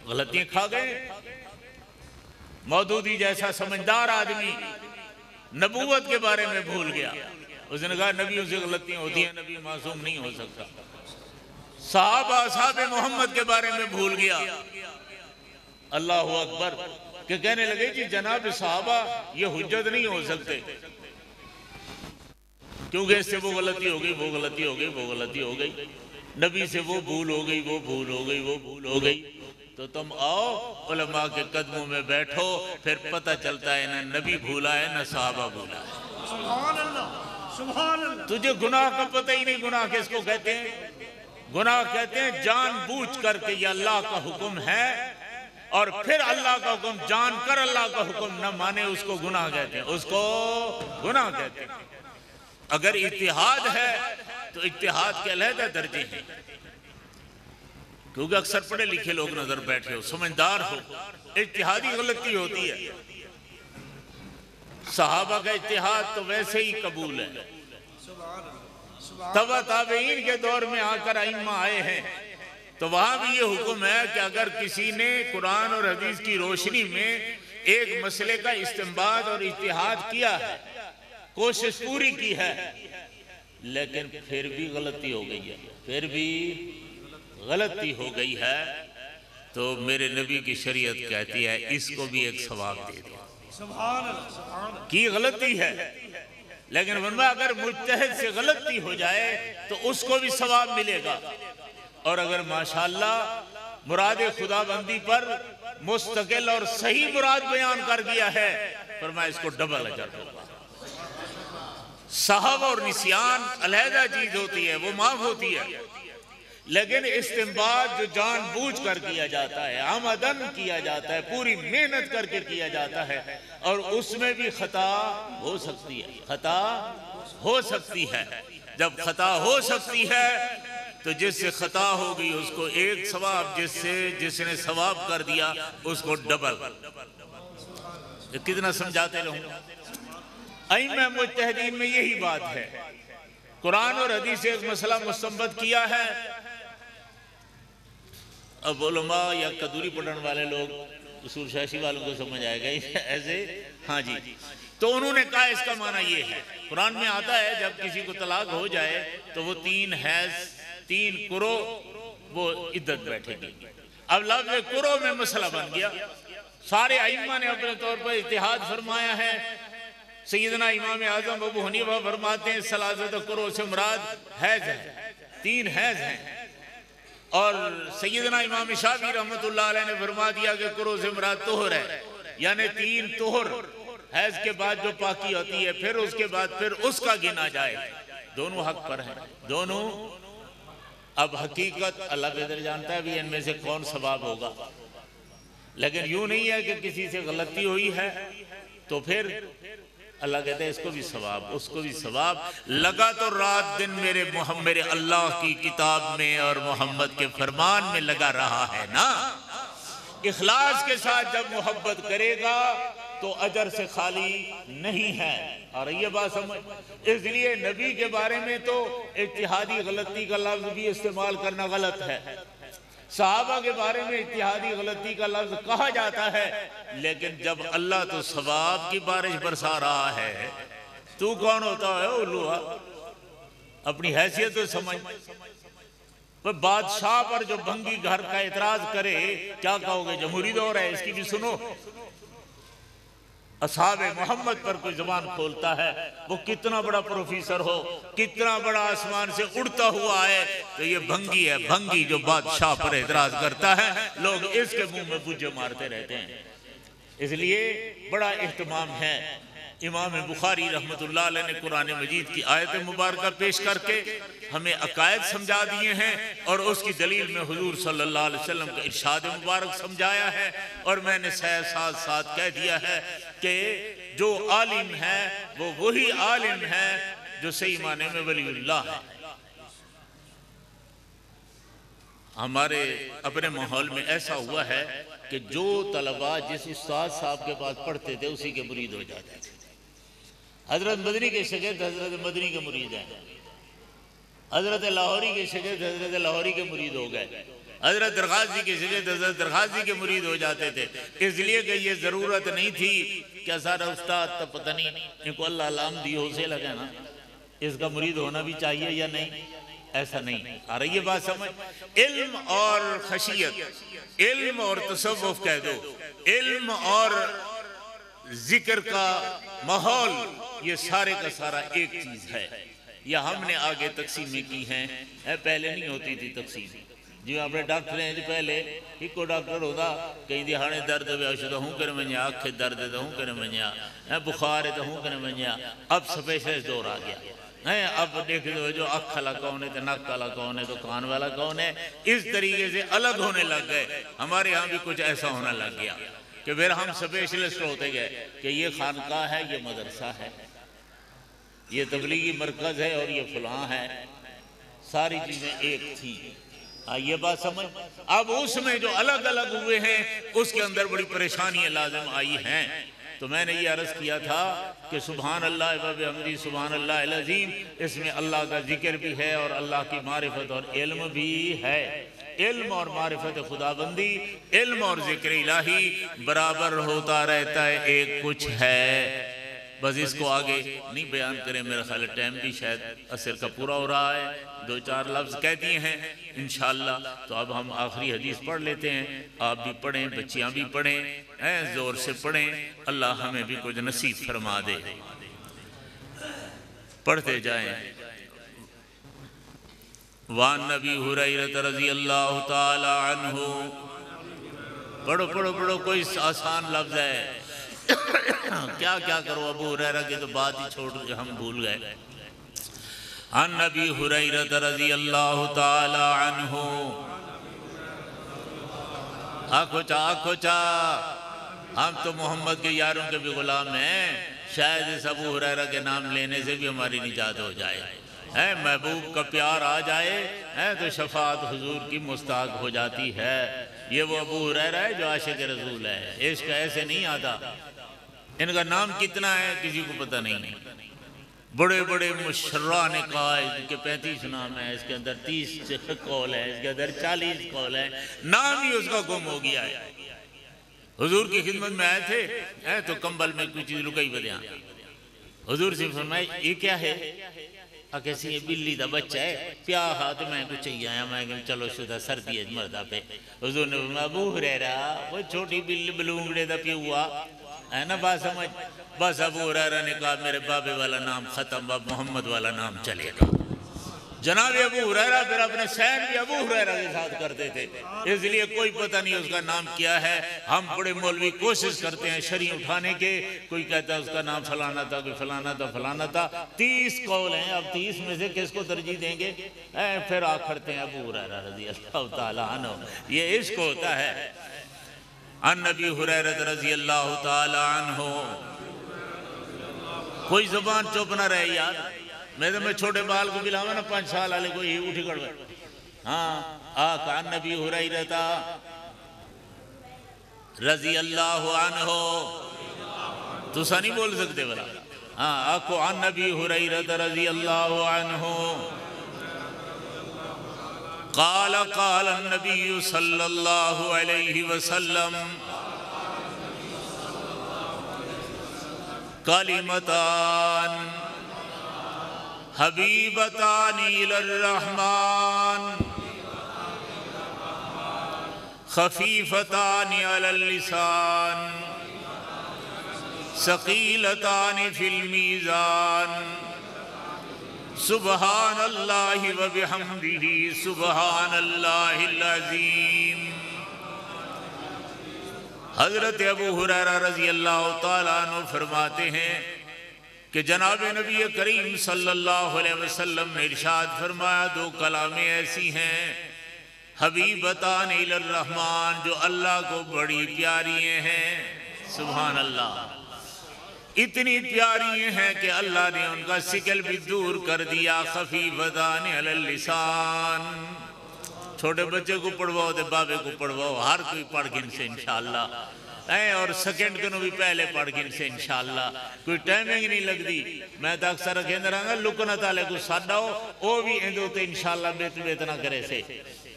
غلطیاں کھا گئے۔ مودودی جیسا سمجھدار آدمی نبوت کے بارے میں بھول گیا، اس نے کہا نبیوں سے غلطیاں ہوتی ہیں، نبی معصوم نہیں ہو سکتا۔ صحابہ اصحاب محمد کے بارے میں بھول گیا، اللہ اکبر، کہ کہنے لگے جی جناب صحابہ یہ حجت نہیں ہو سکتے، کیونکہ اس سے وہ غلطی ہو گئی، وہ غلطی ہو گئی، وہ غلطی ہو گئی، نبی سے وہ بھول ہو گئی، وہ بھول ہو گئی، وہ بھول ہو گئی۔ تو تم آؤ علماء کے قدموں میں بیٹھو، پھر پتہ چلتا ہے نہ نبی بھولا ہے نہ صحابہ بھولا ہے۔ سبحان اللہ، سبحان اللہ۔ تجھے گناہ کا پتہ ہی نہیں، گناہ کس کو کہتے ہیں؟ گناہ کہتے ہیں جان بوجھ کر کے یہ اللہ کا حکم ہے اور پھر اللہ کا حکم جان کر اللہ کا حکم نہ مانے، اس کو گناہ کہتے ہیں، اس کو گناہ کہتے ہیں۔ اگر اجتہاد ہے تو اجتہاد کے علیحدہ درجے ہیں، کیونکہ اکثر پڑھے لکھے لوگ نظر بیٹھے ہو، سمجھدار ہو، اجتہادی غلطی ہوتی ہے۔ صحابہ کا اجتہاد تو ویسے ہی قبول ہے، تبع تابعین کے دور میں آ کر ائمہ آئے ہیں تو وہاں بھی یہ حکم ہے کہ اگر کسی نے قرآن اور حدیث کی روشنی میں ایک مسئلے کا استنباط اور اجتہاد کیا ہے، کوشش پوری کی ہے، لیکن پھر بھی غلطی ہو گئی ہے، پھر بھی غلطی ہو گئی ہے، تو میرے نبی کی شریعت کہتی ہے اس کو بھی ایک ثواب دے دیا۔ سبحان اللہ، سبحان اللہ۔ کی غلطی ہے، لیکن فرمایا اگر مجتہد سے غلطی ہو جائے تو اس کو بھی ثواب ملے گا، اور اگر ماشاءاللہ مراد خدا بندی پر مستقل اور صحیح مراد بیان کر دیا ہے، فرمایا اس کو ڈبل اجر ہوگا۔ سہو اور نسیان علیحدہ چیز ہوتی ہے، وہ معاف ہوتی ہے، لیکن استنباط جو جان بوجھ کر کیا جاتا ہے، عمدن کیا جاتا ہے، پوری محنت کر کے کیا جاتا ہے، اور اس میں بھی خطا ہو سکتی ہے، خطا ہو سکتی ہے۔ جب خطا ہو سکتی ہے تو جس سے خطا ہو گئی اس کو ایک ثواب، جس نے ثواب کر دیا اس کو ڈبل۔ کتنا سمجھاتے رہوں؟ ائمہ مجتہدین میں یہی بات ہے، قرآن اور حدیث سے ایک مسئلہ مستنبط کیا ہے، اب علماء یا قدوری پڑھن والے لوگ اصول شاشی والوں کو سمجھ آئے گا ایسے، ہاں جی، تو انہوں نے کہا اس کا معنی یہ ہے، قرآن میں آتا ہے جب کسی کو طلاق ہو جائے تو وہ 3 حیض 3 قرء وہ عدت بیٹھے گی۔ اب لفظ قرء میں مسئلہ بن گیا، سارے ائمہ نے اپنے طور پر اجتہاد فرمایا ہے۔ سیدنا امام اعظم ابو حنیفہ فرماتے ہیں ثلاثۃ قرء سے مراد حیض ہے، 3 حیض ہیں، اور سیدنا امام شافعی رحمت اللہ علیہ نے فرما دیا کہ قرء سے مراد طہر ہے، یعنی 3 طہر حیض کے بعد جو پاکی ہوتی ہے، پھر اس کے بعد پھر اس کا گنا جائے۔ دونوں حق پر ہیں، دونوں۔ اب حقیقت اللہ بہتر جانتا ہے بھی ان میں سے کون ثواب ہوگا، لیکن یوں نہیں ہے کہ کسی سے غلطی ہوئی ہے تو پھر اللہ کہتا ہے اس کو بھی ثواب، اس کو بھی ثواب لگا، تو رات دن میرے اللہ کی کتاب میں اور محمد کے فرمان میں لگا رہا ہے نا۔ اخلاص کے ساتھ جب محبت کرے گا تو اجر سے خالی نہیں ہے، اور یہ بات سمجھ، اس لیے نبی کے بارے میں تو اجتہادی غلطی کا لفظ بھی استعمال کرنا غلط ہے، صحابہ کے بارے میں اجتہادی غلطی کا لفظ کہا جاتا ہے، لیکن جب اللہ تو ثواب کی بارش برسا رہا ہے، تو کون ہوتا ہے اولوہا؟ اپنی حیثیت تو سمجھ۔ بادشاہ پر جو بھنگی گھر کا اعتراض کرے کیا کہو گے؟ جمہوری دور ہے، اس کی بھی سنو۔ اصحاب محمد پر کوئی زبان کھولتا ہے، وہ کتنا بڑا پروفیسر ہو، کتنا بڑا آسمان سے اڑتا ہوا ہے، تو یہ بھنگی ہے، بھنگی جو بادشاہ پر اعتراض کرتا ہے، لوگ اس کے منہ میں بجے مارتے رہتے ہیں۔ اس لیے بڑا اہتمام ہے۔ امام بخاری رحمت اللہ علیہ نے قرآن مجید کی آیت مبارکہ پیش کر کے ہمیں عقائد سمجھا دیے ہیں، اور اس کی دلیل میں حضور صلی اللہ علیہ وسلم کا ارشاد مبارک سمجھایا ہے، اور میں نے ساتھ ساتھ کہہ دیا ہے کہ جو عالم ہے وہ وہی عالم ہے جو صحیح معنی میں ولی اللہ ہے۔ ہمارے اپنے ماحول میں ایسا ہوا ہے کہ جو طلباء جس استاد صاحب کے پاس پڑھتے تھے اسی کے مرید ہو جاتے تھے۔ حضرت مدنی کے شاگرد حضرت مدنی کے مرید ہیں، حضرت لاہوری کے شاگرد حضرت لاہوری کے مرید ہو گئے، حضرت درغازی کے شاگرد حضرت درغازی کے مرید ہو جاتے تھے، اس لیے کہ یہ ضرورت نہیں تھی کہ سارا استاد تو پتہ نہیں ان کو اللہ علام دی ہو سے لگے نا، اس کا مرید ہونا بھی چاہیے یا نہیں؟ ایسا نہیں. آ رہی ہے بات سمجھ؟ علم اور خشیت، علم اور تصوف کہہ دو، علم اور ذکر کا ماحول، یہ سارے کا سارا ایک چیز ہے. یہ ہم نے آگے تقسیمیں کی ہیں، پہلے نہیں ہوتی تھی تقسیم. جو اپنے ڈاکٹر ہیں پہلے ایک کو ڈاکٹر ہوتا کہیں دہانے درد بیاشدہ ہوں کرنے منیا، آنکھ درد ہے ہوں کرنے منیا، بخار ہے ہوں کرنے منیا. اب سپیشلسٹ دور آ گیا. اب دیکھ دو جو آنکھ والا کون ہے تو ناک والا کون ہے تو کان والا کون ہے. اس طریقے سے الگ ہونے لگ گئے. ہمارے ہاں بھی کچھ ایسا ہونا لگ گیا کہ پھر ہم سپیشلسٹ ہوتے گئے کہ یہ خانقاہ ہے، یہ مدرسہ ہے، یہ تبلیغی مرکز ہے اور یہ فلاں ہے. ساری چیزیں ایک تھی. یہ بات سمجھ؟ اب اس میں جو الگ الگ ہوئے ہیں اس کے اندر بڑی پریشانیاں لازم آئی ہیں. تو میں نے یہ عرض کیا تھا کہ سبحان اللہ و بحمدہ سبحان اللہ العظیم، اس میں اللہ کا ذکر بھی ہے اور اللہ کی معرفت اور علم بھی ہے. علم اور معرفت خدا بندی، علم اور ذکر الہی برابر ہوتا رہتا ہے، ایک کچھ ہے. بس اس کو آگے نہیں بیان کریں، میرا خیال ٹائم بھی شاید عصر کا پورا ہو رہا ہے. 2-4 لفظ کہہ دیے ہیں انشاءاللہ. تو اب ہم آخری حدیث پڑھ لیتے ہیں. آپ بھی پڑھیں، بچیاں بھی پڑھیں، زور سے پڑھیں. اللہ ہمیں بھی کچھ نصیب فرما دے. پڑھتے جائیں. وان نبی ہریرہ رضی اللہ تعالی عنہ. پڑھو پڑھو پڑھو، کوئی آسان لفظ ہے. کیا کیا کرو، ابو ہریرہ کی تو بات ہی چھوڑ کے ہم بھول گئے. عن نبی ہریرہ رضی اللہ تعالی عنہ. آنکھو چا ہم تو محمد کے یاروں کے بھی غلام ہیں. شاید اس ابو ہریرہ کے نام لینے سے بھی ہماری نجات ہو جائے. محبوب کا پیار آ جائے تو شفاعت حضور کی مستحق ہو جاتی ہے. یہ وہ ابو ہریرہ ہے جو عاشق رسول ہے. عشق ایسے نہیں آتا. ان کا نام کتنا ہے کسی کو پتہ نہیں. بڑے بڑے مشرہ نے کہا اس کے 35 نام ہے، اس کے اندر 30 قول ہے، اس کے اندر 40 قول ہے. نام ہی اس کا گم ہو گیا ہے. حضور کی خدمت میں آئے تھے تو کمبل میں کوئی چیز لکائی بدیاں. حضور سے فرمایا یہ کیا ہے؟ کیسی یہ بلی دا بچہ ہے. پیا ہاتھ میں کچھ چاہیے آیا. میں کہ چلو شدہ سردی ہے مردہ پہ. حضور نے فرمایا ابو ہریرہ وہ چھوٹی بلی بلونگڑے دا پی ہوا ہے نا. بات سمجھ؟ بس ابو ہریرہ نے کہا میرے بابے والا نام ختم، اب محمد والا نام چلے گا. جناب ابو ہریرہ پھر اپنے سین بھی ابو ہریرہ کے ساتھ کرتے تھے، اس لیے کوئی پتہ نہیں اس کا نام کیا ہے. ہم بڑے مولوی کوشش کرتے ہیں شرعی اٹھانے کے. کوئی کہتا ہے اس کا نام فلانا تھا، کوئی فلانا تھا فلانا تھا. 30 قول ہیں. اب 30 میں سے کس کو ترجیح دیں گے؟ پھر آ کھڑتے ہیں ابو ہریرہ رضی اللہ تعالیٰ عنہ. یہ عشق ہوتا ہے. عن نبی ہریرہ رضی اللہ تعالیٰ عنہ. کوئی زبان چپ نہ رہے یار. میں چھوٹے بال کو بلاؤں نا 5 سال والے کو یہ اٹھی کڑ گئے. ہاں عن نبی ہریرہ رضی اللہ عنہ. تو سا نہیں بول سکتے بلا. آکو عن نبی ہریرہ رضی اللہ عنہ قال قال النبی صلی اللہ علیہ وسلم کلمتان حبیبتان الی الرحمن خفیفتان علی اللسان ثقیلتان فی المیزان سبحان اللہ و بحمدہ سبحان اللہ العظیم. حضرت ابو ہریرہ رضی اللہ تعالیٰ عنہ فرماتے ہیں کہ جناب نبی کریم صلی اللہ علیہ وسلم نے ارشاد فرمایا 2 کلامیں ایسی ہیں حبیبتان الی الرحمن جو اللہ کو بڑی پیاری ہیں. سبحان اللہ. اتنی پیاری ہیں کہ اللہ نے ان کا سکل بھی دور کر دیا. خفیفتان علی اللسان. چھوٹے بچے کو پڑھواؤ دے بابے کو پڑھواؤ ہر کوئی پڑھ گن سے انشاءاللہ. اور سیکنڈ کنو بھی پہلے پڑھ گن سے انشاءاللہ. کوئی ٹائمنگ نہیں لگ دی. میں تو اکثر رکھیں رہا گا لکنا تعالیٰ کو سادہ ہو وہ بھی اندو تے انشاءاللہ بیت بیت نہ کرے سے.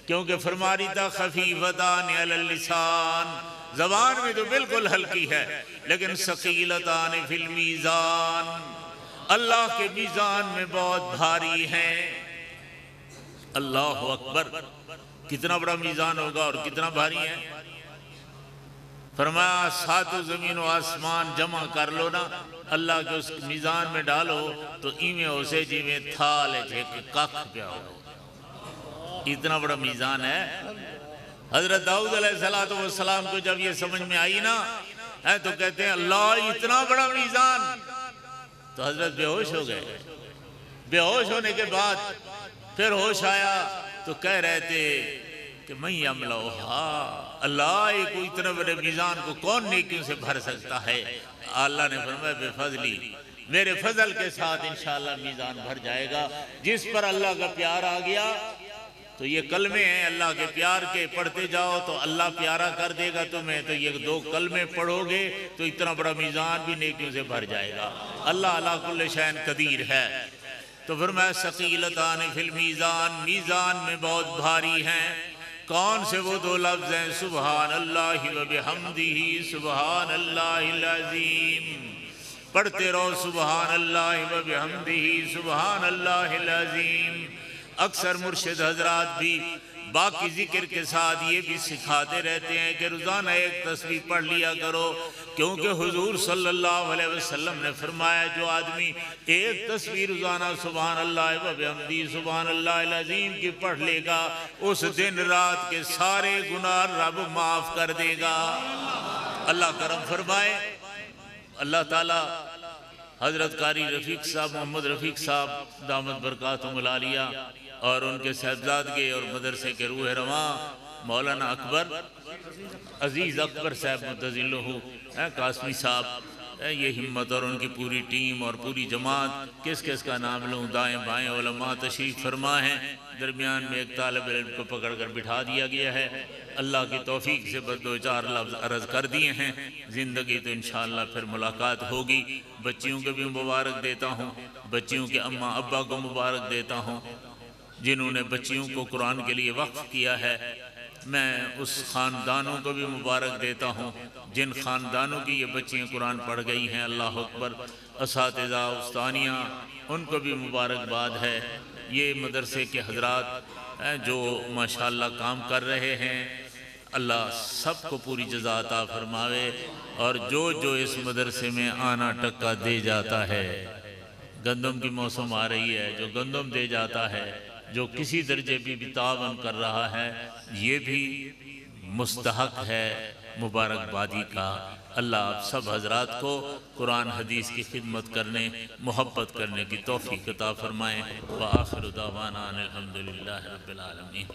کیونکہ فرماری تا خفیفتان علی اللسان. زبان میں تو بالکل ہلکی ہے لیکن ثقیلتان فی المیزان. اللہ کے میزان میں بہت بھاری ہیں۔ اللہ اکبر، کتنا بڑا میزان ہوگا اور کتنا بھاری ہے۔ فرمایا ساتوں زمین و آسمان جمع کر لو نا، اللہ کے اس میزان میں ڈالو تو ایویں اسے جی میں تھال ہے کخ پیا ہو، اتنا بڑا میزان ہے۔ حضرت داؤد علیہ السلام کو جب یہ سمجھ میں آئی نا تو کہتے ہیں اللہ اتنا بڑا میزان، تو حضرت بے ہوش ہو گئے۔ بے ہوش ہونے کے بعد پھر ہوش آیا تو کہہ رہے تھے کہ میں یملؤھا، اللہ کو اتنے بڑے میزان کو کون نیکیوں سے بھر سکتا ہے؟ اللہ نے فرمایا بے فضلی، میرے فضل کے ساتھ انشاءاللہ میزان بھر جائے گا۔ جس پر اللہ کا پیار آ گیا تو یہ کلمے ہیں اللہ کے پیار کے، پڑھتے جاؤ تو اللہ پیارا کر دے گا تمہیں، تو یہ 2 کلمے پڑھو گے تو اتنا بڑا میزان بھی نیکیوں سے بھر جائے گا۔ اللہ علی کل شیء قدیر ہے۔ تو فرمایا ثقیلتان فی المیزان، میزان میں بہت بھاری ہیں۔ کون سے وہ 2 لفظ ہیں؟ سبحان اللہ و بحمدہ، سبحان اللہ العظیم۔ پڑھتے رہو سبحان اللہ و بحمدہ، سبحان اللہ العظیم۔ اکثر مرشد حضرات بھی باقی ذکر کے ساتھ یہ بھی سکھاتے رہتے ہیں کہ روزانہ ایک تسبیح پڑھ لیا کرو، کیونکہ حضور صلی اللہ علیہ وسلم نے فرمایا جو آدمی ایک تسبیح روزانہ سبحان اللہ و بحمدہ سبحان اللہ العظیم کی پڑھ لے گا، اس دن رات کے سارے گناہ رب معاف کر دے گا۔ اللہ کرم فرمائے۔ اللہ تعالیٰ حضرت قاری رفیق صاحب، محمد رفیق صاحب دامت برکاتہم العالیہ، اور ان کے صاحبزادگے اور مدرسے کے روح رواں مولانا اکبر عزیز اکبر صاحب مدظلہ قاسمی صاحب، یہ ہمت اور ان کی پوری ٹیم اور پوری جماعت، کس کس کا نام لوں؟ دائیں بائیں علماء تشریف فرما ہیں، درمیان میں ایک طالب علم کو پکڑ کر بٹھا دیا گیا ہے۔ اللہ کی توفیق سے بس 2-4 لفظ عرض کر دیے ہیں، زندگی تو انشاءاللہ پھر ملاقات ہوگی۔ بچیوں کو بھی مبارک دیتا ہوں، بچیوں کے اماں ابا کو مبارک دیتا ہوں جنہوں نے بچیوں کو قرآن کے لیے وقف کیا ہے۔ میں اس خاندانوں کو بھی مبارک دیتا ہوں جن خاندانوں کی یہ بچیاں قرآن پڑھ گئی ہیں۔ اللہ اکبر۔ اساتذہ استانیہ ان کو بھی مبارکباد ہے۔ یہ مدرسے کے حضرات جو ماشاءاللہ کام کر رہے ہیں، اللہ سب کو پوری جزا عطا فرماوے، اور جو اس مدرسے میں آنا ٹکا دے جاتا ہے، گندم کی موسم آ رہی ہے، جو گندم دے جاتا ہے، جو کسی درجے بھی تعاون کر رہا ہے، یہ بھی مستحق ہے مبارکبادی کا۔ اللہ آپ سب حضرات کو قرآن حدیث کی خدمت کرنے، محبت کرنے کی توفیق عطا فرمائیں۔ وآخر دعوانا ان الحمدللہ رب العالمین۔